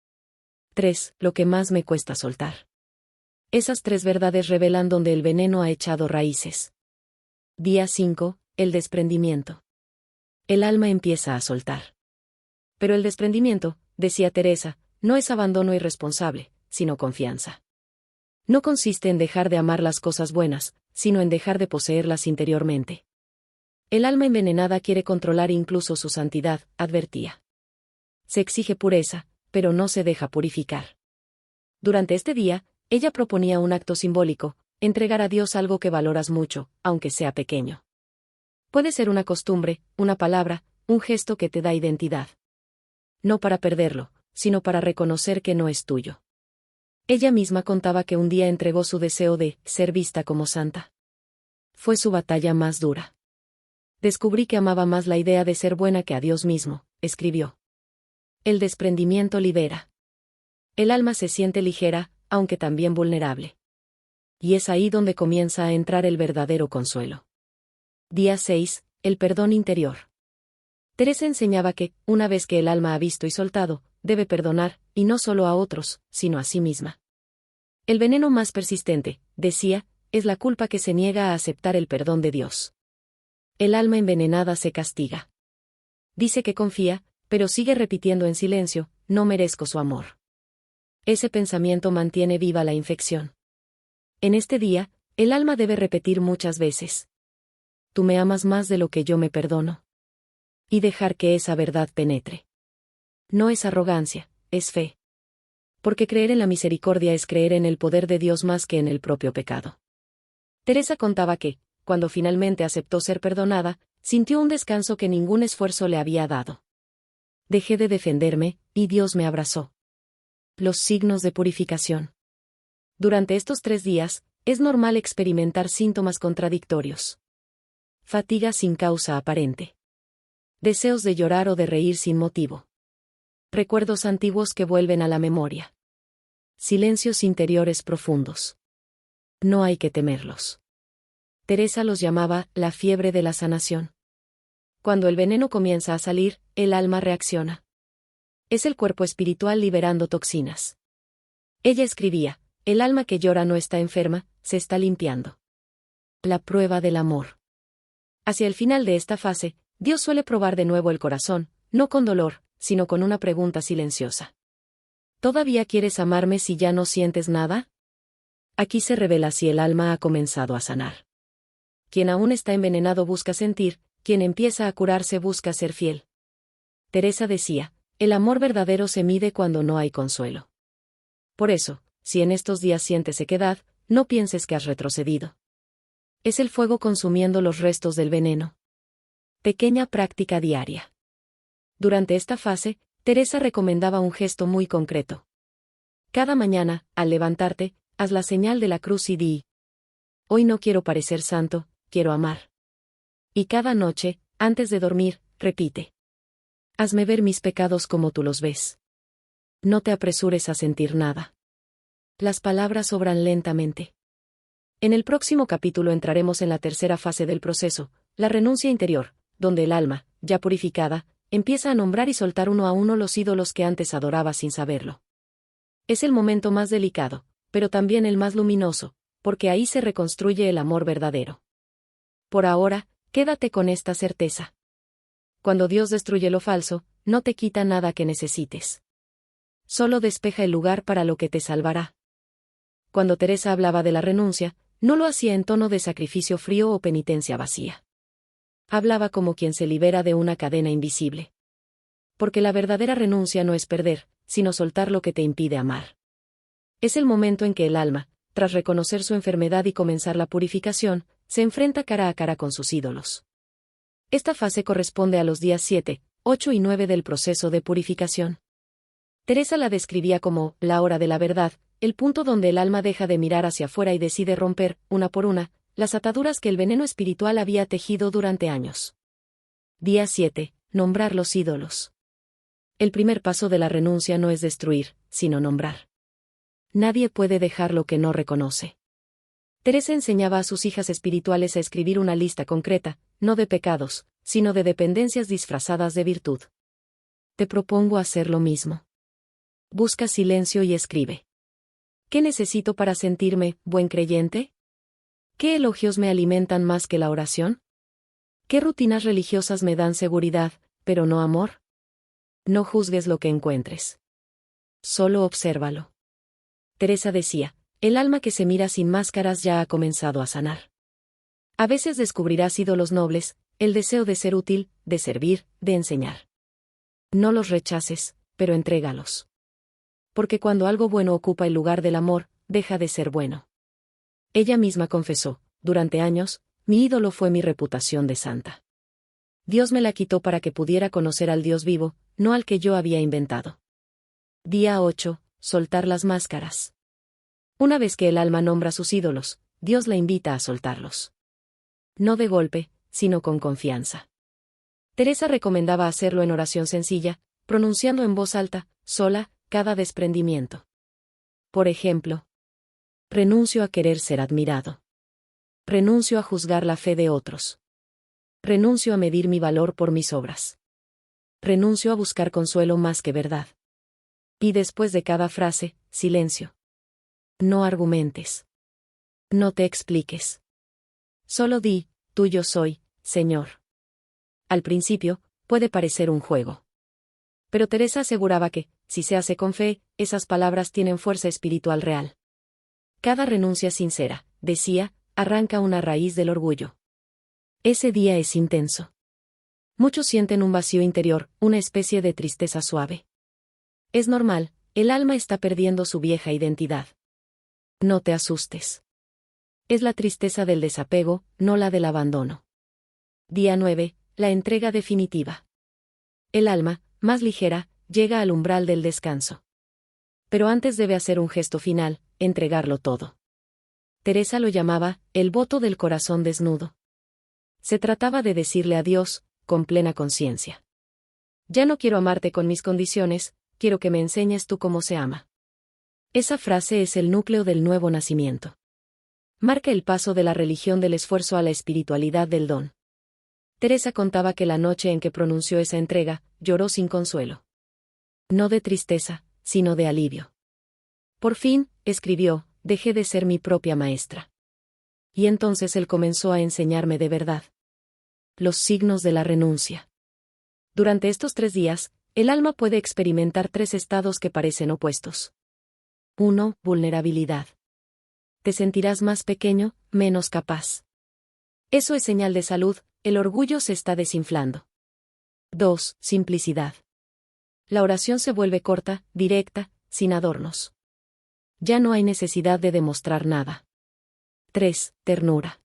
3. Lo que más me cuesta soltar. Esas 3 verdades revelan donde el veneno ha echado raíces. Día 5. El desprendimiento. El alma empieza a soltar. Pero el desprendimiento, decía Teresa, no es abandono irresponsable, sino confianza. No consiste en dejar de amar las cosas buenas, sino en dejar de poseerlas interiormente. El alma envenenada quiere controlar incluso su santidad, advertía. Se exige pureza, pero no se deja purificar. Durante este día, ella proponía un acto simbólico: entregar a Dios algo que valoras mucho, aunque sea pequeño. Puede ser una costumbre, una palabra, un gesto que te da identidad. No para perderlo, sino para reconocer que no es tuyo. Ella misma contaba que un día entregó su deseo de ser vista como santa. Fue su batalla más dura. Descubrí que amaba más la idea de ser buena que a Dios mismo, escribió. El desprendimiento libera. El alma se siente ligera, aunque también vulnerable. Y es ahí donde comienza a entrar el verdadero consuelo. Día 6. El perdón interior. Teresa enseñaba que, una vez que el alma ha visto y soltado, debe perdonar, y no solo a otros, sino a sí misma. El veneno más persistente, decía, es la culpa que se niega a aceptar el perdón de Dios. El alma envenenada se castiga. Dice que confía, pero sigue repitiendo en silencio: no merezco su amor. Ese pensamiento mantiene viva la infección. En este día, el alma debe repetir muchas veces: tú me amas más de lo que yo me perdono. Y dejar que esa verdad penetre. No es arrogancia, es fe. Porque creer en la misericordia es creer en el poder de Dios más que en el propio pecado. Teresa contaba que, cuando finalmente aceptó ser perdonada, sintió un descanso que ningún esfuerzo le había dado. Dejé de defenderme, y Dios me abrazó. Los signos de purificación. Durante estos 3 días, es normal experimentar síntomas contradictorios. Fatiga sin causa aparente. Deseos de llorar o de reír sin motivo. Recuerdos antiguos que vuelven a la memoria. Silencios interiores profundos. No hay que temerlos. Teresa los llamaba la fiebre de la sanación. Cuando el veneno comienza a salir, el alma reacciona. Es el cuerpo espiritual liberando toxinas. Ella escribía: el alma que llora no está enferma, se está limpiando. La prueba del amor. Hacia el final de esta fase, Dios suele probar de nuevo el corazón, no con dolor, sino con una pregunta silenciosa. ¿Todavía quieres amarme si ya no sientes nada? Aquí se revela si el alma ha comenzado a sanar. Quien aún está envenenado busca sentir, quien empieza a curarse busca ser fiel. Teresa decía, el amor verdadero se mide cuando no hay consuelo. Por eso, si en estos días sientes sequedad, no pienses que has retrocedido. Es el fuego consumiendo los restos del veneno. Pequeña práctica diaria. Durante esta fase, Teresa recomendaba un gesto muy concreto. Cada mañana, al levantarte, haz la señal de la cruz y di: hoy no quiero parecer santo, quiero amar. Y cada noche, antes de dormir, repite: hazme ver mis pecados como tú los ves. No te apresures a sentir nada. Las palabras obran lentamente. En el próximo capítulo entraremos en la tercera fase del proceso, la renuncia interior, donde el alma, ya purificada, empieza a nombrar y soltar uno a uno los ídolos que antes adoraba sin saberlo. Es el momento más delicado, pero también el más luminoso, porque ahí se reconstruye el amor verdadero. Por ahora, quédate con esta certeza. Cuando Dios destruye lo falso, no te quita nada que necesites. Solo despeja el lugar para lo que te salvará. Cuando Teresa hablaba de la renuncia, no lo hacía en tono de sacrificio frío o penitencia vacía. Hablaba como quien se libera de una cadena invisible. Porque la verdadera renuncia no es perder, sino soltar lo que te impide amar. Es el momento en que el alma, tras reconocer su enfermedad y comenzar la purificación, se enfrenta cara a cara con sus ídolos. Esta fase corresponde a los días 7, 8 y 9 del proceso de purificación. Teresa la describía como la hora de la verdad, el punto donde el alma deja de mirar hacia afuera y decide romper, una por una, las ataduras que el veneno espiritual había tejido durante años. Día 7. Nombrar los ídolos. El primer paso de la renuncia no es destruir, sino nombrar. Nadie puede dejar lo que no reconoce. Teresa enseñaba a sus hijas espirituales a escribir una lista concreta, no de pecados, sino de dependencias disfrazadas de virtud. Te propongo hacer lo mismo. Busca silencio y escribe. ¿Qué necesito para sentirme buen creyente? ¿Qué elogios me alimentan más que la oración? ¿Qué rutinas religiosas me dan seguridad, pero no amor? No juzgues lo que encuentres. Solo obsérvalo. Teresa decía, el alma que se mira sin máscaras ya ha comenzado a sanar. A veces descubrirás ídolos nobles, el deseo de ser útil, de servir, de enseñar. No los rechaces, pero entrégalos. Porque cuando algo bueno ocupa el lugar del amor, deja de ser bueno. Ella misma confesó, durante años, mi ídolo fue mi reputación de santa. Dios me la quitó para que pudiera conocer al Dios vivo, no al que yo había inventado. Día 8. Soltar las máscaras. Una vez que el alma nombra sus ídolos, Dios la invita a soltarlos. No de golpe, sino con confianza. Teresa recomendaba hacerlo en oración sencilla, pronunciando en voz alta, sola, cada desprendimiento. Por ejemplo, renuncio a querer ser admirado. Renuncio a juzgar la fe de otros. Renuncio a medir mi valor por mis obras. Renuncio a buscar consuelo más que verdad. Y después de cada frase, silencio. No argumentes. No te expliques. Solo di, tuyo soy, Señor. Al principio, puede parecer un juego. Pero Teresa aseguraba que, si se hace con fe, esas palabras tienen fuerza espiritual real. Cada renuncia sincera, decía, arranca una raíz del orgullo. Ese día es intenso. Muchos sienten un vacío interior, una especie de tristeza suave. Es normal, el alma está perdiendo su vieja identidad. No te asustes. Es la tristeza del desapego, no la del abandono. Día 9. La entrega definitiva. El alma, más ligera, llega al umbral del descanso. Pero antes debe hacer un gesto final, entregarlo todo. Teresa lo llamaba, el voto del corazón desnudo. Se trataba de decirle a Dios, con plena conciencia. Ya no quiero amarte con mis condiciones, quiero que me enseñes tú cómo se ama. Esa frase es el núcleo del nuevo nacimiento. Marca el paso de la religión del esfuerzo a la espiritualidad del don. Teresa contaba que la noche en que pronunció esa entrega, lloró sin consuelo. No de tristeza, sino de alivio. Por fin, escribió, dejé de ser mi propia maestra. Y entonces él comenzó a enseñarme de verdad. Los signos de la renuncia. Durante estos 3 días, El alma puede experimentar tres estados que parecen opuestos. 1. Vulnerabilidad. Te sentirás más pequeño, menos capaz. Eso es señal de salud, el orgullo se está desinflando. 2. Simplicidad. La oración se vuelve corta, directa, sin adornos. Ya no hay necesidad de demostrar nada. 3. Ternura.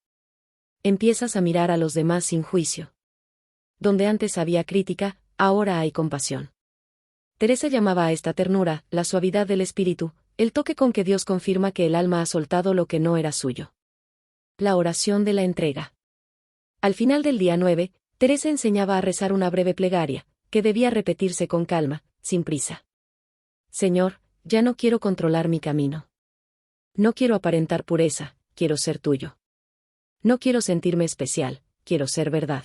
Empiezas a mirar a los demás sin juicio. Donde antes había crítica, ahora hay compasión. Teresa llamaba a esta ternura, la suavidad del espíritu, el toque con que Dios confirma que el alma ha soltado lo que no era suyo. La oración de la entrega. Al final del día 9, Teresa enseñaba a rezar una breve plegaria, que debía repetirse con calma, sin prisa. Señor, ya no quiero controlar mi camino. No quiero aparentar pureza, quiero ser tuyo. No quiero sentirme especial, quiero ser verdad.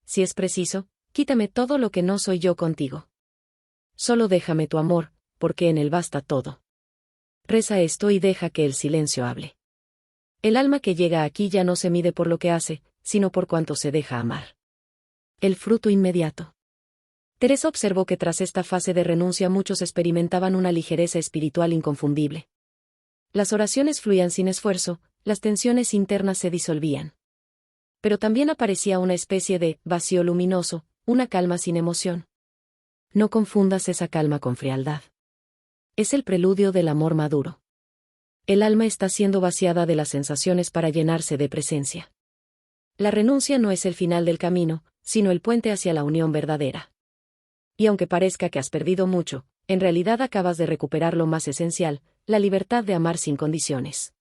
Si es preciso, quítame todo lo que no soy yo contigo. Solo déjame tu amor, porque en él basta todo. Reza esto y deja que el silencio hable. El alma que llega aquí ya no se mide por lo que hace, sino por cuánto se deja amar. El fruto inmediato. Teresa observó que tras esta fase de renuncia muchos experimentaban una ligereza espiritual inconfundible. Las oraciones fluían sin esfuerzo, las tensiones internas se disolvían. Pero también aparecía una especie de vacío luminoso, una calma sin emoción. No confundas esa calma con frialdad. Es el preludio del amor maduro. El alma está siendo vaciada de las sensaciones para llenarse de presencia. La renuncia no es el final del camino, sino el puente hacia la unión verdadera. Y aunque parezca que has perdido mucho, en realidad acabas de recuperar lo más esencial, la libertad de amar sin condiciones.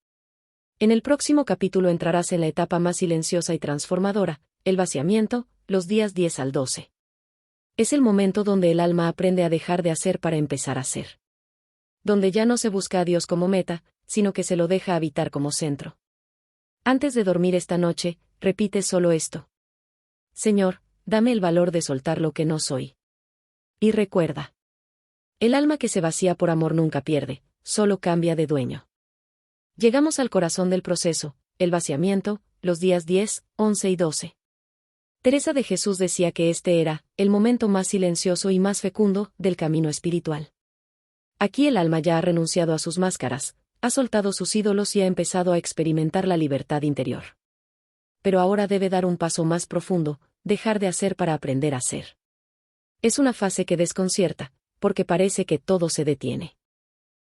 En el próximo capítulo entrarás en la etapa más silenciosa y transformadora, el vaciamiento, los días 10 al 12. Es el momento donde el alma aprende a dejar de hacer para empezar a ser. Donde ya no se busca a Dios como meta, sino que se lo deja habitar como centro. Antes de dormir esta noche, repite solo esto. Señor, dame el valor de soltar lo que no soy. Y recuerda. El alma que se vacía por amor nunca pierde, solo cambia de dueño. Llegamos al corazón del proceso, el vaciamiento, los días 10, 11 y 12. Teresa de Jesús decía que este era el momento más silencioso y más fecundo del camino espiritual. Aquí el alma ya ha renunciado a sus máscaras, ha soltado sus ídolos y ha empezado a experimentar la libertad interior. Pero ahora debe dar un paso más profundo, dejar de hacer para aprender a ser. Es una fase que desconcierta, porque parece que todo se detiene.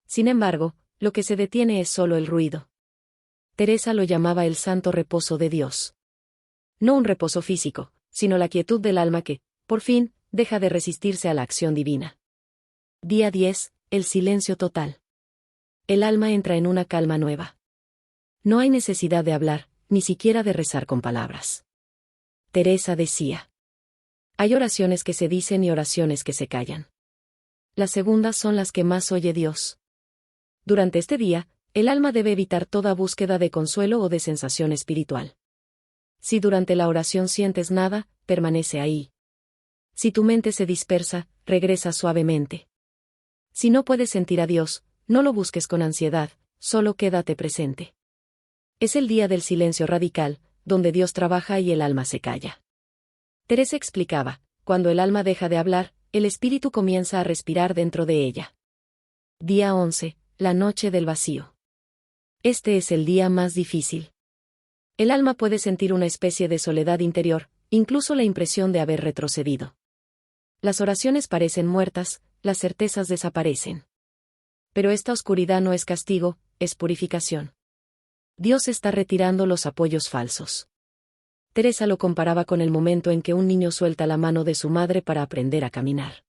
Sin embargo, lo que se detiene es solo el ruido. Teresa lo llamaba el santo reposo de Dios. No un reposo físico, sino la quietud del alma que, por fin, deja de resistirse a la acción divina. Día 10, el silencio total. El alma entra en una calma nueva. No hay necesidad de hablar, ni siquiera de rezar con palabras. Teresa decía. Hay oraciones que se dicen y oraciones que se callan. Las segundas son las que más oye Dios. Durante este día, el alma debe evitar toda búsqueda de consuelo o de sensación espiritual. Si durante la oración sientes nada, permanece ahí. Si tu mente se dispersa, regresa suavemente. Si no puedes sentir a Dios, no lo busques con ansiedad, solo quédate presente. Es el día del silencio radical, donde Dios trabaja y el alma se calla. Teresa explicaba, cuando el alma deja de hablar, el espíritu comienza a respirar dentro de ella. Día 11, la noche del vacío. Este es el día más difícil. El alma puede sentir una especie de soledad interior, incluso la impresión de haber retrocedido. Las oraciones parecen muertas, las certezas desaparecen. Pero esta oscuridad no es castigo, es purificación. Dios está retirando los apoyos falsos. Teresa lo comparaba con el momento en que un niño suelta la mano de su madre para aprender a caminar.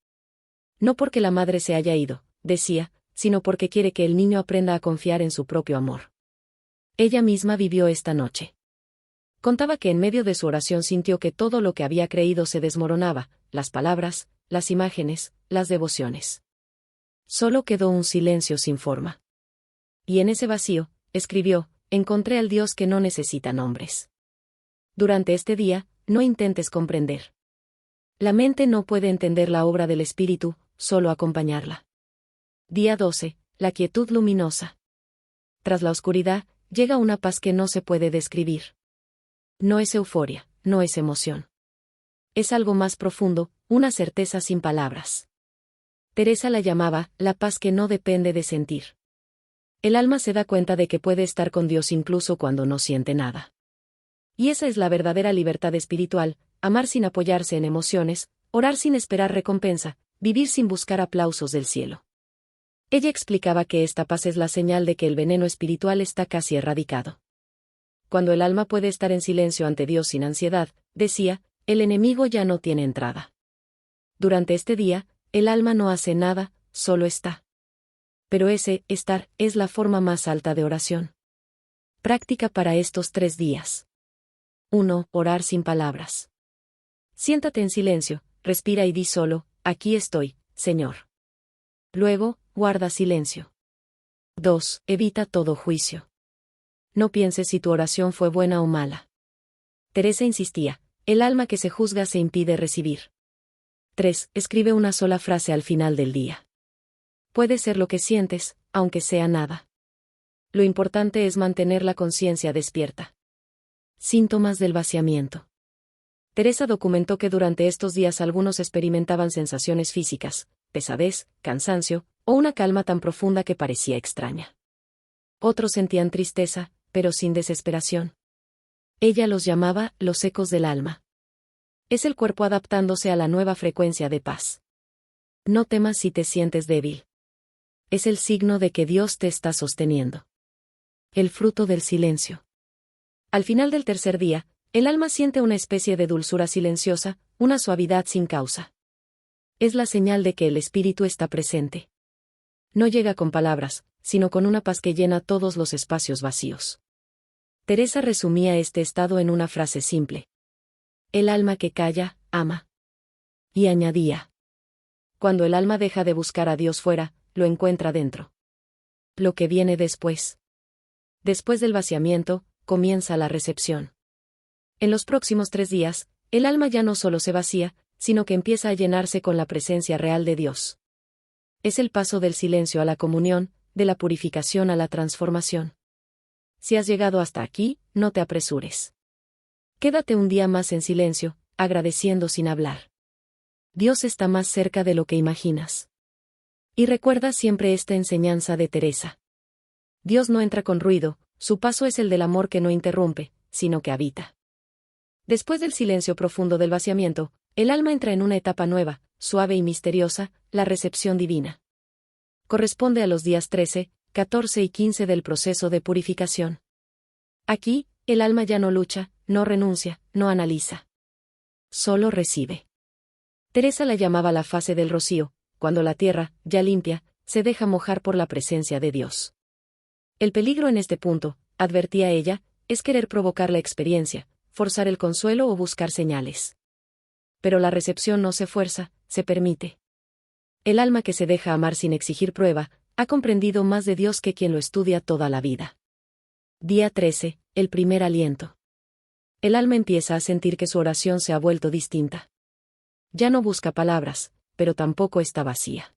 No porque la madre se haya ido, decía, sino porque quiere que el niño aprenda a confiar en su propio amor. Ella misma vivió esta noche. Contaba que en medio de su oración sintió que todo lo que había creído se desmoronaba, las palabras, las imágenes, las devociones. Solo quedó un silencio sin forma. Y en ese vacío, escribió, encontré al Dios que no necesita nombres. Durante este día, no intentes comprender. La mente no puede entender la obra del Espíritu, solo acompañarla. Día 12, la quietud luminosa. Tras la oscuridad, llega una paz que no se puede describir. No es euforia, no es emoción. Es algo más profundo, una certeza sin palabras. Teresa la llamaba la paz que no depende de sentir. El alma se da cuenta de que puede estar con Dios incluso cuando no siente nada. Y esa es la verdadera libertad espiritual: amar sin apoyarse en emociones, orar sin esperar recompensa, vivir sin buscar aplausos del cielo. Ella explicaba que esta paz es la señal de que el veneno espiritual está casi erradicado. Cuando el alma puede estar en silencio ante Dios sin ansiedad, decía, el enemigo ya no tiene entrada. Durante este día, el alma no hace nada, solo está. Pero ese estar es la forma más alta de oración. Práctica para estos 3 días. 1. Orar sin palabras. Siéntate en silencio, respira y di solo, aquí estoy, Señor. Luego, guarda silencio. 2. Evita todo juicio. No pienses si tu oración fue buena o mala. Teresa insistía, el alma que se juzga se impide recibir. 3. Escribe una sola frase al final del día. Puede ser lo que sientes, aunque sea nada. Lo importante es mantener la conciencia despierta. Síntomas del vaciamiento. Teresa documentó que durante estos días algunos experimentaban sensaciones físicas, pesadez, cansancio, o una calma tan profunda que parecía extraña. Otros sentían tristeza, pero sin desesperación. Ella los llamaba los ecos del alma. Es el cuerpo adaptándose a la nueva frecuencia de paz. No temas si te sientes débil. Es el signo de que Dios te está sosteniendo. El fruto del silencio. Al final del tercer día, el alma siente una especie de dulzura silenciosa, una suavidad sin causa. Es la señal de que el espíritu está presente. No llega con palabras, sino con una paz que llena todos los espacios vacíos. Teresa resumía este estado en una frase simple. El alma que calla, ama. Y añadía. Cuando el alma deja de buscar a Dios fuera, lo encuentra dentro. Lo que viene después. Después del vaciamiento, comienza la recepción. En los próximos 3 días, el alma ya no solo se vacía, sino que empieza a llenarse con la presencia real de Dios. Es el paso del silencio a la comunión, de la purificación a la transformación. Si has llegado hasta aquí, no te apresures. Quédate un día más en silencio, agradeciendo sin hablar. Dios está más cerca de lo que imaginas. Y recuerda siempre esta enseñanza de Teresa. Dios no entra con ruido, su paso es el del amor que no interrumpe, sino que habita. Después del silencio profundo del vaciamiento, el alma entra en una etapa nueva, suave y misteriosa, la recepción divina. Corresponde a los días 13, 14 y 15 del proceso de purificación. Aquí, el alma ya no lucha, no renuncia, no analiza. Solo recibe. Teresa la llamaba la fase del rocío, cuando la tierra, ya limpia, se deja mojar por la presencia de Dios. El peligro en este punto, advertía ella, es querer provocar la experiencia, forzar el consuelo o buscar señales. Pero la recepción no se fuerza, se permite. El alma que se deja amar sin exigir prueba, ha comprendido más de Dios que quien lo estudia toda la vida. Día 13, el primer aliento. El alma empieza a sentir que su oración se ha vuelto distinta. Ya no busca palabras, pero tampoco está vacía.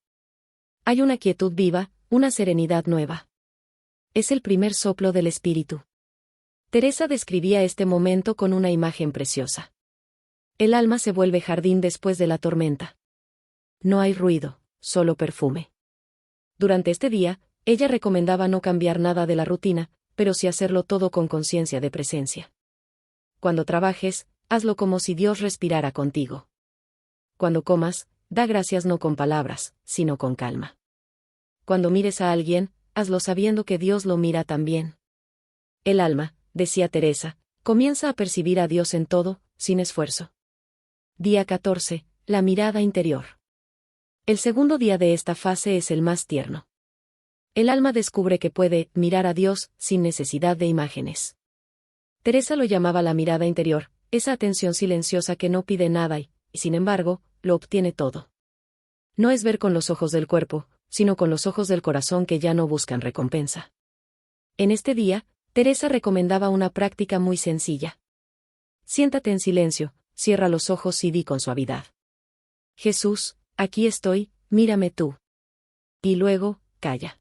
Hay una quietud viva, una serenidad nueva. Es el primer soplo del espíritu. Teresa describía este momento con una imagen preciosa. El alma se vuelve jardín después de la tormenta. No hay ruido, solo perfume. Durante este día, ella recomendaba no cambiar nada de la rutina, pero sí hacerlo todo con conciencia de presencia. Cuando trabajes, hazlo como si Dios respirara contigo. Cuando comas, da gracias no con palabras, sino con calma. Cuando mires a alguien, hazlo sabiendo que Dios lo mira también. El alma, decía Teresa, comienza a percibir a Dios en todo, sin esfuerzo. Día 14, la mirada interior. El segundo día de esta fase es el más tierno. El alma descubre que puede mirar a Dios sin necesidad de imágenes. Teresa lo llamaba la mirada interior, esa atención silenciosa que no pide nada y, sin embargo, lo obtiene todo. No es ver con los ojos del cuerpo, sino con los ojos del corazón que ya no buscan recompensa. En este día, Teresa recomendaba una práctica muy sencilla. Siéntate en silencio, cierra los ojos y di con suavidad. Jesús, aquí estoy, mírame tú. Y luego, calla.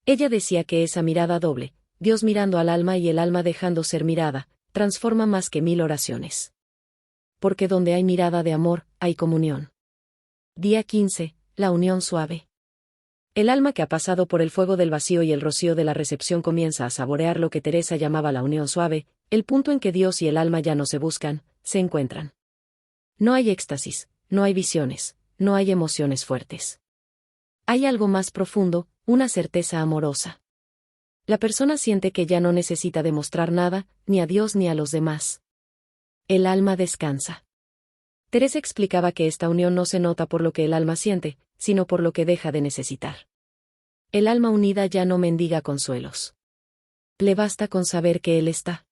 Ella decía que esa mirada doble, Dios mirando al alma y el alma dejando ser mirada, transforma más que 1000 oraciones. porque donde hay mirada de amor, hay comunión. Día 15. La unión suave. El alma que ha pasado por el fuego del vacío y el rocío de la recepción comienza a saborear lo que Teresa llamaba la unión suave, el punto en que Dios y el alma ya no se buscan, se encuentran. No hay éxtasis, no hay visiones, no hay emociones fuertes. Hay algo más profundo, una certeza amorosa. La persona siente que ya no necesita demostrar nada, ni a Dios ni a los demás. El alma descansa. Teresa explicaba que esta unión no se nota por lo que el alma siente, sino por lo que deja de necesitar. El alma unida ya no mendiga consuelos. Le basta con saber que Él está.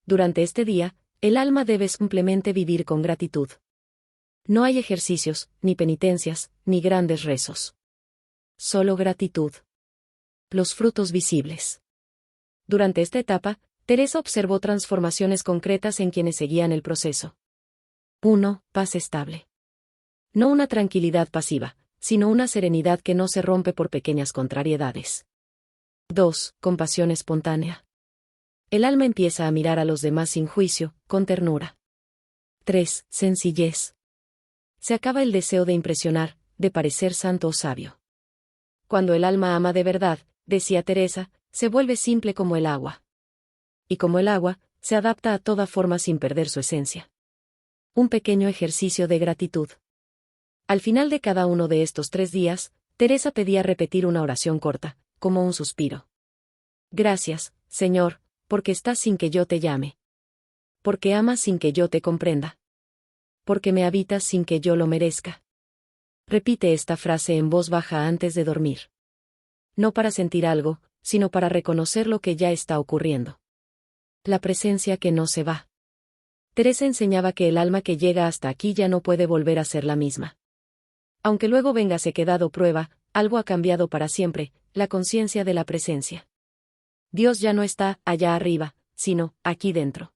Durante este día, el alma debe simplemente vivir con gratitud. No hay ejercicios, ni penitencias, ni grandes rezos. Solo gratitud. Los frutos visibles. Durante esta etapa, Teresa observó transformaciones concretas en quienes seguían el proceso. 1. Paz estable. No una tranquilidad pasiva, sino una serenidad que no se rompe por pequeñas contrariedades. 2. Compasión espontánea. El alma empieza a mirar a los demás sin juicio, con ternura. 3. Sencillez. Se acaba el deseo de impresionar, de parecer santo o sabio. Cuando el alma ama de verdad, decía Teresa, se vuelve simple como el agua. Y como el agua, se adapta a toda forma sin perder su esencia. Un pequeño ejercicio de gratitud. Al final de cada uno de estos 3 días, Teresa pedía repetir una oración corta, como un suspiro. Gracias, Señor, porque estás sin que yo te llame. Porque amas sin que yo te comprenda. Porque me habitas sin que yo lo merezca. Repite esta frase en voz baja antes de dormir. No para sentir algo, sino para reconocer lo que ya está ocurriendo. La presencia que no se va. Teresa enseñaba que el alma que llega hasta aquí ya no puede volver a ser la misma. Aunque luego venga sequedad o prueba, algo ha cambiado para siempre, la conciencia de la presencia. Dios ya no está allá arriba, sino aquí dentro.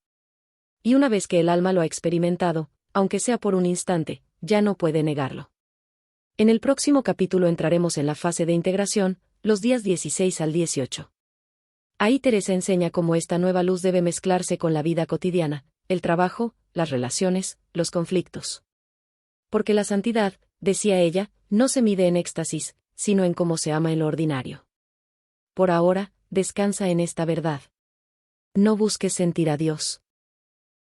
Y una vez que el alma lo ha experimentado, aunque sea por un instante, ya no puede negarlo. En el próximo capítulo entraremos en la fase de integración, los días 16 al 18. Ahí Teresa enseña cómo esta nueva luz debe mezclarse con la vida cotidiana, el trabajo, las relaciones, los conflictos. Porque la santidad, decía ella, no se mide en éxtasis, sino en cómo se ama en lo ordinario. Por ahora, descansa en esta verdad. No busques sentir a Dios.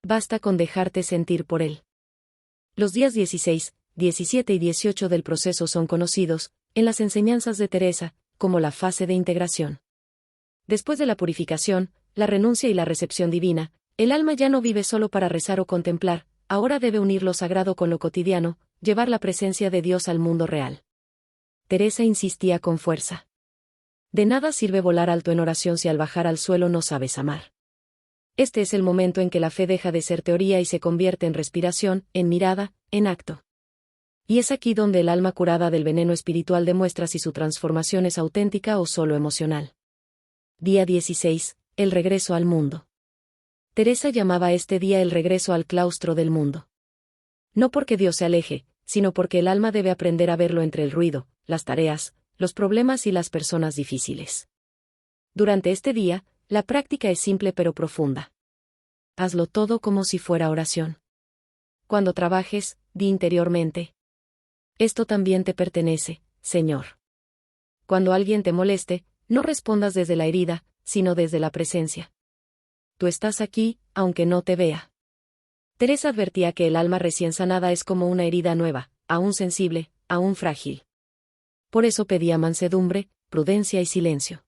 Basta con dejarte sentir por Él. Los días 16, 17 y 18 del proceso son conocidos, en las enseñanzas de Teresa, como la fase de integración. Después de la purificación, la renuncia y la recepción divina, el alma ya no vive solo para rezar o contemplar, ahora debe unir lo sagrado con lo cotidiano, llevar la presencia de Dios al mundo real. Teresa insistía con fuerza. De nada sirve volar alto en oración si al bajar al suelo no sabes amar. Este es el momento en que la fe deja de ser teoría y se convierte en respiración, en mirada, en acto. Y es aquí donde el alma curada del veneno espiritual demuestra si su transformación es auténtica o solo emocional. Día 16. El regreso al mundo. Teresa llamaba a este día el regreso al claustro del mundo. No porque Dios se aleje, sino porque el alma debe aprender a verlo entre el ruido, las tareas, los problemas y las personas difíciles. Durante este día, la práctica es simple pero profunda. Hazlo todo como si fuera oración. Cuando trabajes, di interiormente: esto también te pertenece, Señor. Cuando alguien te moleste, no respondas desde la herida, sino desde la presencia. Tú estás aquí, aunque no te vea. Teresa advertía que el alma recién sanada es como una herida nueva, aún sensible, aún frágil. Por eso pedía mansedumbre, prudencia y silencio.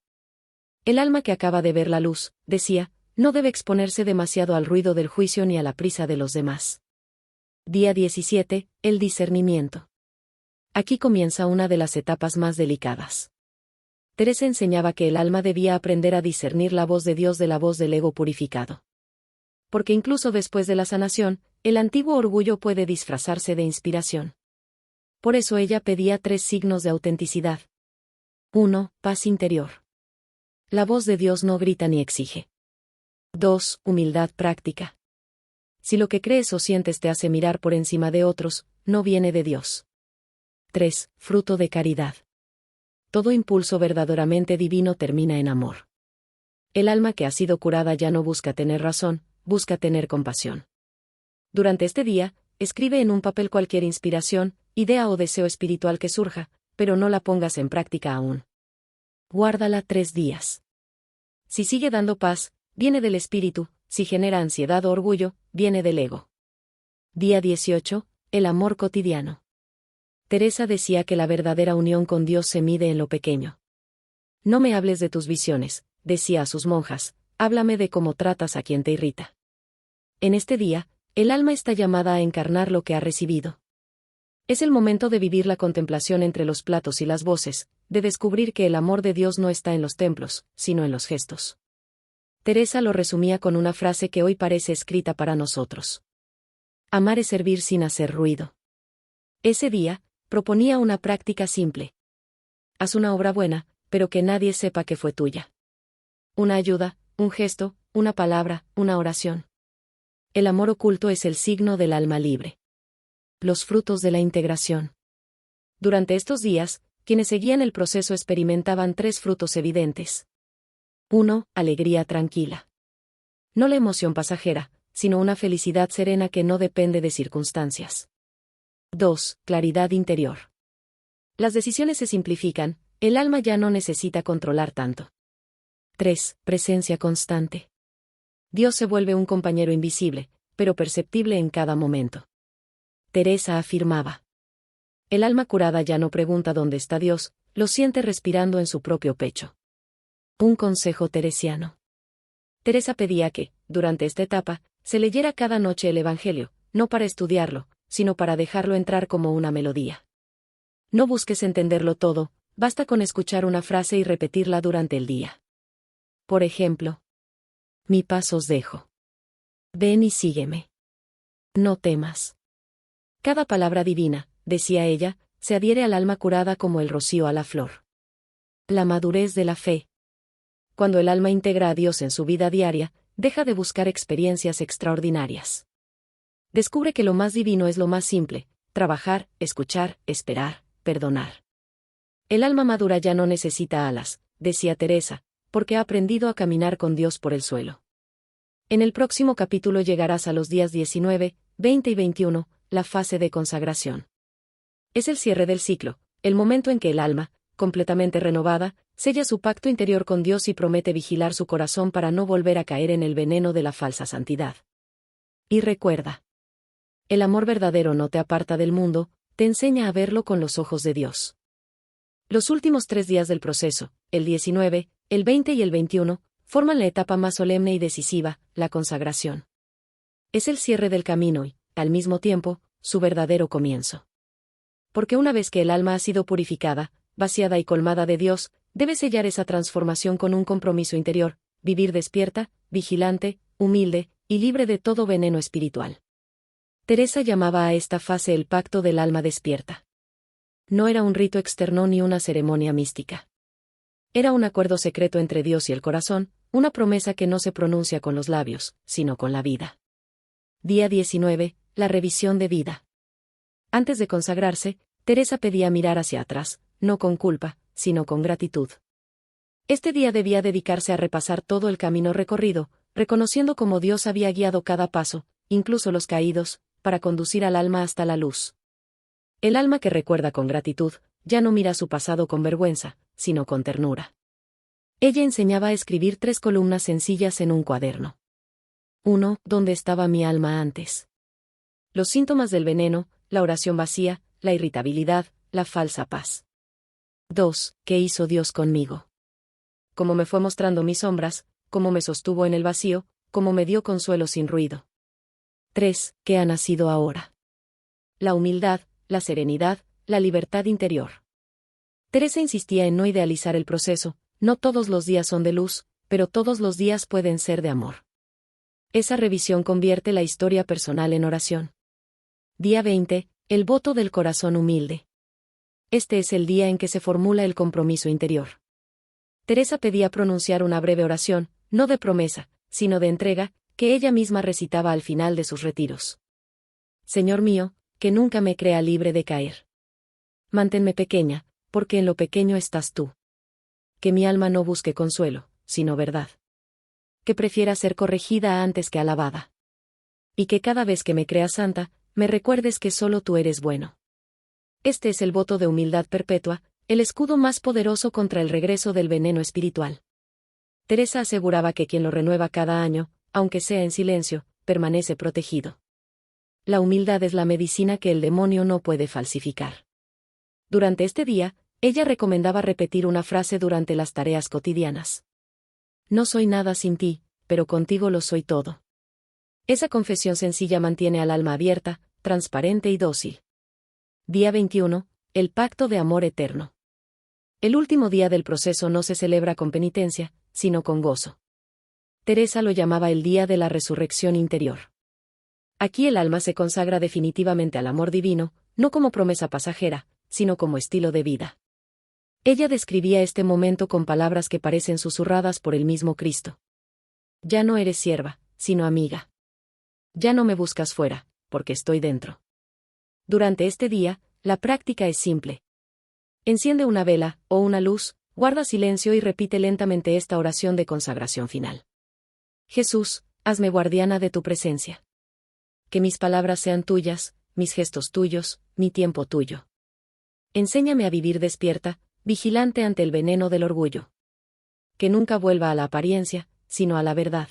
El alma que acaba de ver la luz, decía, no debe exponerse demasiado al ruido del juicio ni a la prisa de los demás. Día 17. El discernimiento. Aquí comienza una de las etapas más delicadas. Teresa enseñaba que el alma debía aprender a discernir la voz de Dios de la voz del ego purificado. Porque incluso después de la sanación, el antiguo orgullo puede disfrazarse de inspiración. Por eso ella pedía 3 signos de autenticidad. 1. Paz interior. La voz de Dios no grita ni exige. 2. Humildad práctica. Si lo que crees o sientes te hace mirar por encima de otros, no viene de Dios. 3. Fruto de caridad. Todo impulso verdaderamente divino termina en amor. El alma que ha sido curada ya no busca tener razón, busca tener compasión. Durante este día, escribe en un papel cualquier inspiración, idea o deseo espiritual que surja, pero no la pongas en práctica aún. Guárdala 3 días. Si sigue dando paz, viene del espíritu; si genera ansiedad o orgullo, viene del ego. Día 18. El amor cotidiano. Teresa decía que la verdadera unión con Dios se mide en lo pequeño. No me hables de tus visiones, decía a sus monjas, háblame de cómo tratas a quien te irrita. En este día, el alma está llamada a encarnar lo que ha recibido. Es el momento de vivir la contemplación entre los platos y las voces, de descubrir que el amor de Dios no está en los templos, sino en los gestos. Teresa lo resumía con una frase que hoy parece escrita para nosotros. Amar es servir sin hacer ruido. Ese día, proponía una práctica simple. Haz una obra buena, pero que nadie sepa que fue tuya. Una ayuda, un gesto, una palabra, una oración. El amor oculto es el signo del alma libre. Los frutos de la integración. Durante estos días, quienes seguían el proceso experimentaban 3 frutos evidentes. 1. Alegría tranquila. No la emoción pasajera, sino una felicidad serena que no depende de circunstancias. 2. Claridad interior. Las decisiones se simplifican, el alma ya no necesita controlar tanto. 3. Presencia constante. Dios se vuelve un compañero invisible, pero perceptible en cada momento. Teresa afirmaba. El alma curada ya no pregunta dónde está Dios, lo siente respirando en su propio pecho. Un consejo teresiano. Teresa pedía que, durante esta etapa, se leyera cada noche el Evangelio, no para estudiarlo, sino para dejarlo entrar como una melodía. No busques entenderlo todo, basta con escuchar una frase y repetirla durante el día. Por ejemplo, mi paz os dejo. Ven y sígueme. No temas. Cada palabra divina, decía ella, se adhiere al alma curada como el rocío a la flor. La madurez de la fe. Cuando el alma integra a Dios en su vida diaria, deja de buscar experiencias extraordinarias. Descubre que lo más divino es lo más simple: trabajar, escuchar, esperar, perdonar. El alma madura ya no necesita alas, decía Teresa, porque ha aprendido a caminar con Dios por el suelo. En el próximo capítulo llegarás a los días 19, 20 y 21, la fase de consagración. Es el cierre del ciclo, el momento en que el alma, completamente renovada, sella su pacto interior con Dios y promete vigilar su corazón para no volver a caer en el veneno de la falsa santidad. Y recuerda, el amor verdadero no te aparta del mundo, te enseña a verlo con los ojos de Dios. Los últimos 3 días del proceso, el 19, el 20 y el 21, forman la etapa más solemne y decisiva, la consagración. Es el cierre del camino y, al mismo tiempo, su verdadero comienzo. Porque una vez que el alma ha sido purificada, vaciada y colmada de Dios, debe sellar esa transformación con un compromiso interior, vivir despierta, vigilante, humilde, y libre de todo veneno espiritual. Teresa llamaba a esta fase el pacto del alma despierta. No era un rito externo ni una ceremonia mística. Era un acuerdo secreto entre Dios y el corazón, una promesa que no se pronuncia con los labios, sino con la vida. Día 19. La revisión de vida. Antes de consagrarse, Teresa pedía mirar hacia atrás, no con culpa, sino con gratitud. Este día debía dedicarse a repasar todo el camino recorrido, reconociendo cómo Dios había guiado cada paso, incluso los caídos, para conducir al alma hasta la luz. El alma que recuerda con gratitud, ya no mira su pasado con vergüenza, sino con ternura. Ella enseñaba a escribir 3 columnas sencillas en un cuaderno. 1. ¿Dónde estaba mi alma antes? Los síntomas del veneno, la oración vacía, la irritabilidad, la falsa paz. 2. ¿Qué hizo Dios conmigo? Cómo me fue mostrando mis sombras, cómo me sostuvo en el vacío, cómo me dio consuelo sin ruido. 3. ¿Qué ha nacido ahora? La humildad, la serenidad, la libertad interior. Teresa insistía en no idealizar el proceso, no todos los días son de luz, pero todos los días pueden ser de amor. Esa revisión convierte la historia personal en oración. Día 20. El voto del corazón humilde. Este es el día en que se formula el compromiso interior. Teresa pedía pronunciar una breve oración, no de promesa, sino de entrega, que ella misma recitaba al final de sus retiros. Señor mío, que nunca me crea libre de caer. Manténme pequeña, porque en lo pequeño estás tú. Que mi alma no busque consuelo, sino verdad. Que prefiera ser corregida antes que alabada. Y que cada vez que me creas santa, me recuerdes que solo tú eres bueno. Este es el voto de humildad perpetua, el escudo más poderoso contra el regreso del veneno espiritual. Teresa aseguraba que quien lo renueva cada año, aunque sea en silencio, permanece protegido. La humildad es la medicina que el demonio no puede falsificar. Durante este día, ella recomendaba repetir una frase durante las tareas cotidianas. No soy nada sin ti, pero contigo lo soy todo. Esa confesión sencilla mantiene al alma abierta, transparente y dócil. Día 21. El pacto de amor eterno. El último día del proceso no se celebra con penitencia, sino con gozo. Teresa lo llamaba el día de la resurrección interior. Aquí el alma se consagra definitivamente al amor divino, no como promesa pasajera, sino como estilo de vida. Ella describía este momento con palabras que parecen susurradas por el mismo Cristo. Ya no eres sierva, sino amiga. Ya no me buscas fuera, porque estoy dentro. Durante este día, la práctica es simple. Enciende una vela, o una luz, guarda silencio y repite lentamente esta oración de consagración final. Jesús, hazme guardiana de tu presencia. Que mis palabras sean tuyas, mis gestos tuyos, mi tiempo tuyo. Enséñame a vivir despierta, vigilante ante el veneno del orgullo. Que nunca vuelva a la apariencia, sino a la verdad.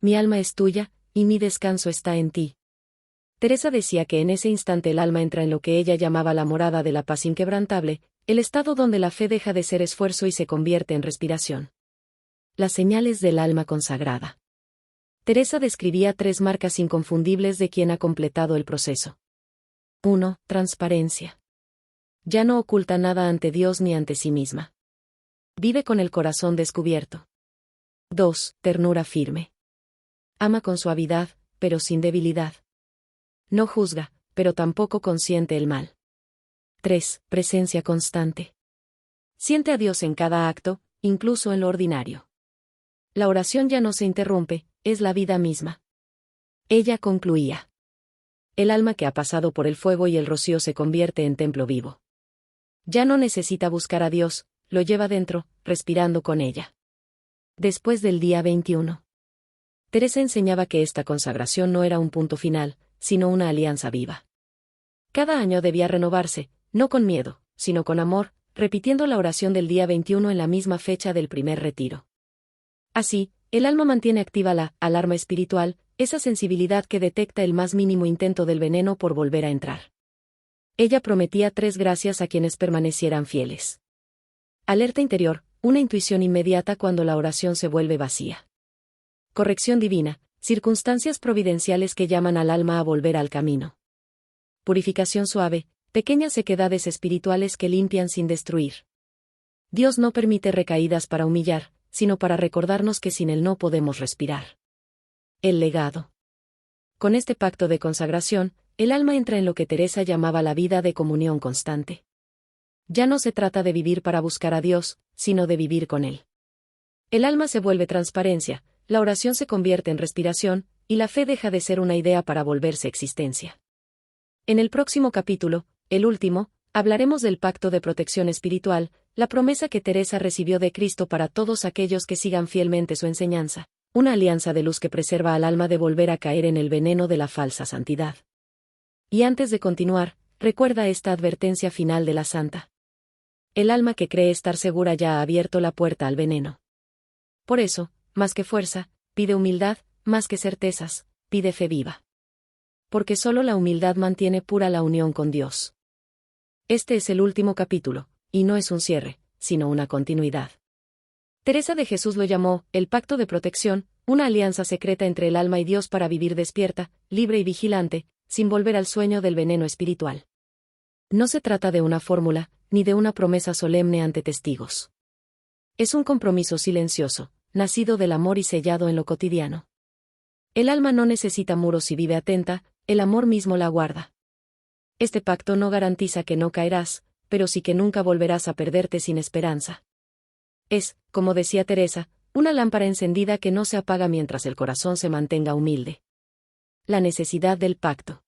Mi alma es tuya, y mi descanso está en ti. Teresa decía que en ese instante el alma entra en lo que ella llamaba la morada de la paz inquebrantable, el estado donde la fe deja de ser esfuerzo y se convierte en respiración. Las señales del alma consagrada. Teresa describía 3 marcas inconfundibles de quien ha completado el proceso. 1. Transparencia. Ya no oculta nada ante Dios ni ante sí misma. Vive con el corazón descubierto. 2. Ternura firme. Ama con suavidad, pero sin debilidad. No juzga, pero tampoco consiente el mal. 3. Presencia constante. Siente a Dios en cada acto, incluso en lo ordinario. La oración ya no se interrumpe, es la vida misma. Ella concluía. El alma que ha pasado por el fuego y el rocío se convierte en templo vivo. Ya no necesita buscar a Dios, lo lleva dentro, respirando con ella. Después del día 21. Teresa enseñaba que esta consagración no era un punto final, sino una alianza viva. Cada año debía renovarse, no con miedo, sino con amor, repitiendo la oración del día 21 en la misma fecha del primer retiro. Así, el alma mantiene activa la alarma espiritual, esa sensibilidad que detecta el más mínimo intento del veneno por volver a entrar. Ella prometía 3 gracias a quienes permanecieran fieles. Alerta interior, una intuición inmediata cuando la oración se vuelve vacía. Corrección divina, circunstancias providenciales que llaman al alma a volver al camino. Purificación suave, pequeñas sequedades espirituales que limpian sin destruir. Dios no permite recaídas para humillar, sino para recordarnos que sin Él no podemos respirar. El legado. Con este pacto de consagración, el alma entra en lo que Teresa llamaba la vida de comunión constante. Ya no se trata de vivir para buscar a Dios, sino de vivir con Él. El alma se vuelve transparencia, la oración se convierte en respiración, y la fe deja de ser una idea para volverse existencia. En el próximo capítulo, el último, hablaremos del pacto de protección espiritual, la promesa que Teresa recibió de Cristo para todos aquellos que sigan fielmente su enseñanza, una alianza de luz que preserva al alma de volver a caer en el veneno de la falsa santidad. Y antes de continuar, recuerda esta advertencia final de la santa. El alma que cree estar segura ya ha abierto la puerta al veneno. Por eso, más que fuerza, pide humildad, más que certezas, pide fe viva. Porque solo la humildad mantiene pura la unión con Dios. Este es el último capítulo, y no es un cierre, sino una continuidad. Teresa de Jesús lo llamó, el pacto de protección, una alianza secreta entre el alma y Dios para vivir despierta, libre y vigilante, sin volver al sueño del veneno espiritual. No se trata de una fórmula, ni de una promesa solemne ante testigos. Es un compromiso silencioso, nacido del amor y sellado en lo cotidiano. El alma no necesita muros si vive atenta, el amor mismo la guarda. Este pacto no garantiza que no caerás, pero sí que nunca volverás a perderte sin esperanza. Es, como decía Teresa, una lámpara encendida que no se apaga mientras el corazón se mantenga humilde. La necesidad del pacto.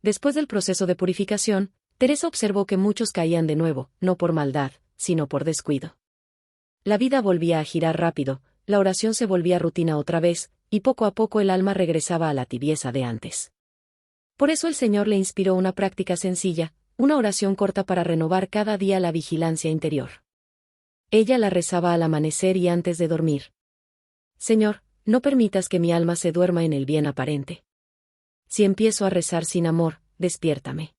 Después del proceso de purificación, Teresa observó que muchos caían de nuevo, no por maldad, sino por descuido. La vida volvía a girar rápido, la oración se volvía rutina otra vez, y poco a poco el alma regresaba a la tibieza de antes. Por eso el Señor le inspiró una práctica sencilla, una oración corta para renovar cada día la vigilancia interior. Ella la rezaba al amanecer y antes de dormir. Señor, no permitas que mi alma se duerma en el bien aparente. Si empiezo a rezar sin amor, despiértame.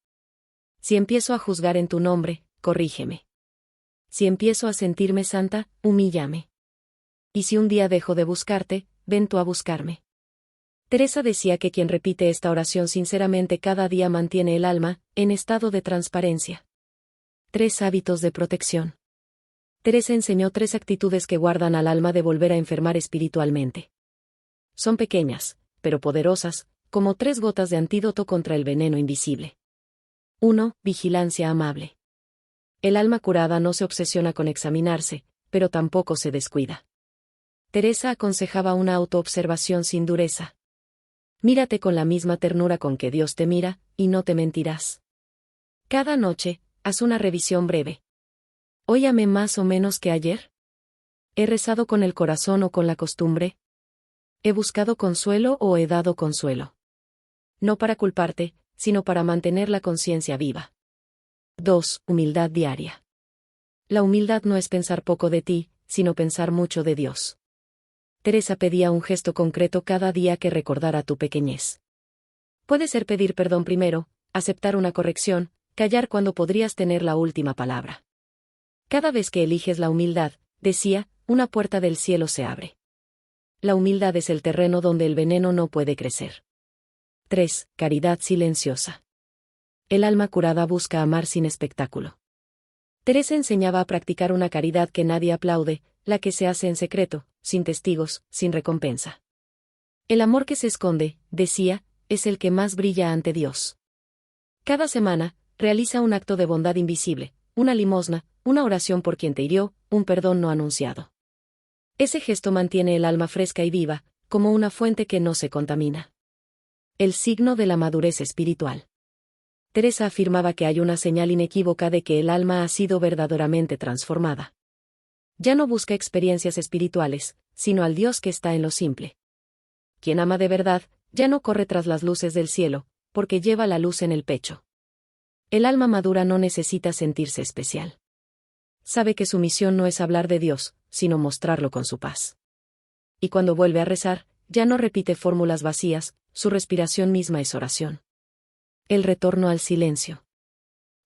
Si empiezo a juzgar en tu nombre, corrígeme. Si empiezo a sentirme santa, humíllame. Y si un día dejo de buscarte, ven tú a buscarme. Teresa decía que quien repite esta oración sinceramente cada día mantiene el alma en estado de transparencia. 3 hábitos de protección. Teresa enseñó 3 actitudes que guardan al alma de volver a enfermar espiritualmente. Son pequeñas, pero poderosas, como 3 gotas de antídoto contra el veneno invisible. 1. Vigilancia amable. El alma curada no se obsesiona con examinarse, pero tampoco se descuida. Teresa aconsejaba una autoobservación sin dureza. Mírate con la misma ternura con que Dios te mira, y no te mentirás. Cada noche, haz una revisión breve. ¿Hoy amé más o menos que ayer? ¿He rezado con el corazón o con la costumbre? ¿He buscado consuelo o he dado consuelo? No para culparte, sino para mantener la conciencia viva. 2. Humildad diaria. La humildad no es pensar poco de ti, sino pensar mucho de Dios. Teresa pedía un gesto concreto cada día que recordara tu pequeñez. Puede ser pedir perdón primero, aceptar una corrección, callar cuando podrías tener la última palabra. Cada vez que eliges la humildad, decía, una puerta del cielo se abre. La humildad es el terreno donde el veneno no puede crecer. 3. Caridad silenciosa. El alma curada busca amar sin espectáculo. Teresa enseñaba a practicar una caridad que nadie aplaude, la que se hace en secreto, sin testigos, sin recompensa. El amor que se esconde, decía, es el que más brilla ante Dios. Cada semana, realiza un acto de bondad invisible, una limosna, una oración por quien te hirió, un perdón no anunciado. Ese gesto mantiene el alma fresca y viva, como una fuente que no se contamina. El signo de la madurez espiritual. Teresa afirmaba que hay una señal inequívoca de que el alma ha sido verdaderamente transformada. Ya no busca experiencias espirituales, sino al Dios que está en lo simple. Quien ama de verdad, ya no corre tras las luces del cielo, porque lleva la luz en el pecho. El alma madura no necesita sentirse especial. Sabe que su misión no es hablar de Dios, sino mostrarlo con su paz. Y cuando vuelve a rezar, ya no repite fórmulas vacías, su respiración misma es oración. El retorno al silencio.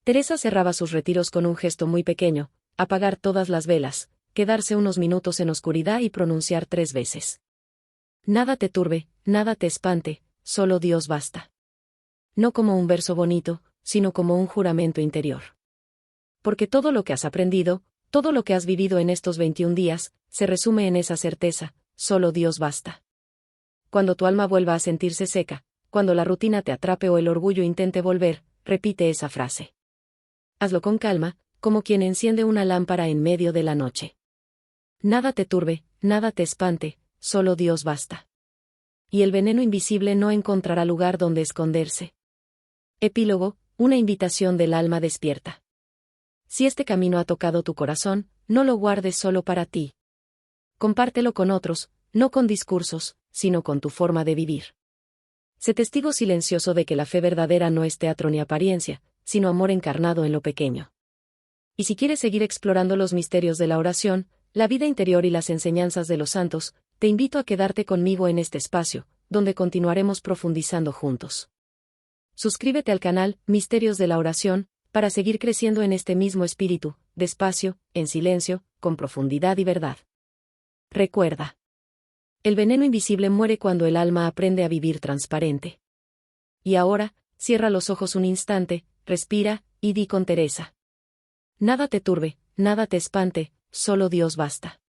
Teresa cerraba sus retiros con un gesto muy pequeño, apagar todas las velas, quedarse unos minutos en oscuridad y pronunciar 3 veces. Nada te turbe, nada te espante, solo Dios basta. No como un verso bonito, sino como un juramento interior. Porque todo lo que has aprendido, todo lo que has vivido en estos 21 días, se resume en esa certeza, solo Dios basta. Cuando tu alma vuelva a sentirse seca, cuando la rutina te atrape o el orgullo intente volver, repite esa frase. Hazlo con calma, como quien enciende una lámpara en medio de la noche. Nada te turbe, nada te espante, solo Dios basta. Y el veneno invisible no encontrará lugar donde esconderse. Epílogo, una invitación del alma despierta. Si este camino ha tocado tu corazón, no lo guardes solo para ti. Compártelo con otros, no con discursos, sino con tu forma de vivir. Sé testigo silencioso de que la fe verdadera no es teatro ni apariencia, sino amor encarnado en lo pequeño. Y si quieres seguir explorando los misterios de la oración, la vida interior y las enseñanzas de los santos, te invito a quedarte conmigo en este espacio, donde continuaremos profundizando juntos. Suscríbete al canal Misterios de la Oración, para seguir creciendo en este mismo espíritu, despacio, en silencio, con profundidad y verdad. Recuerda. El veneno invisible muere cuando el alma aprende a vivir transparente. Y ahora, cierra los ojos un instante, respira, y di con Teresa. Nada te turbe, nada te espante, solo Dios basta.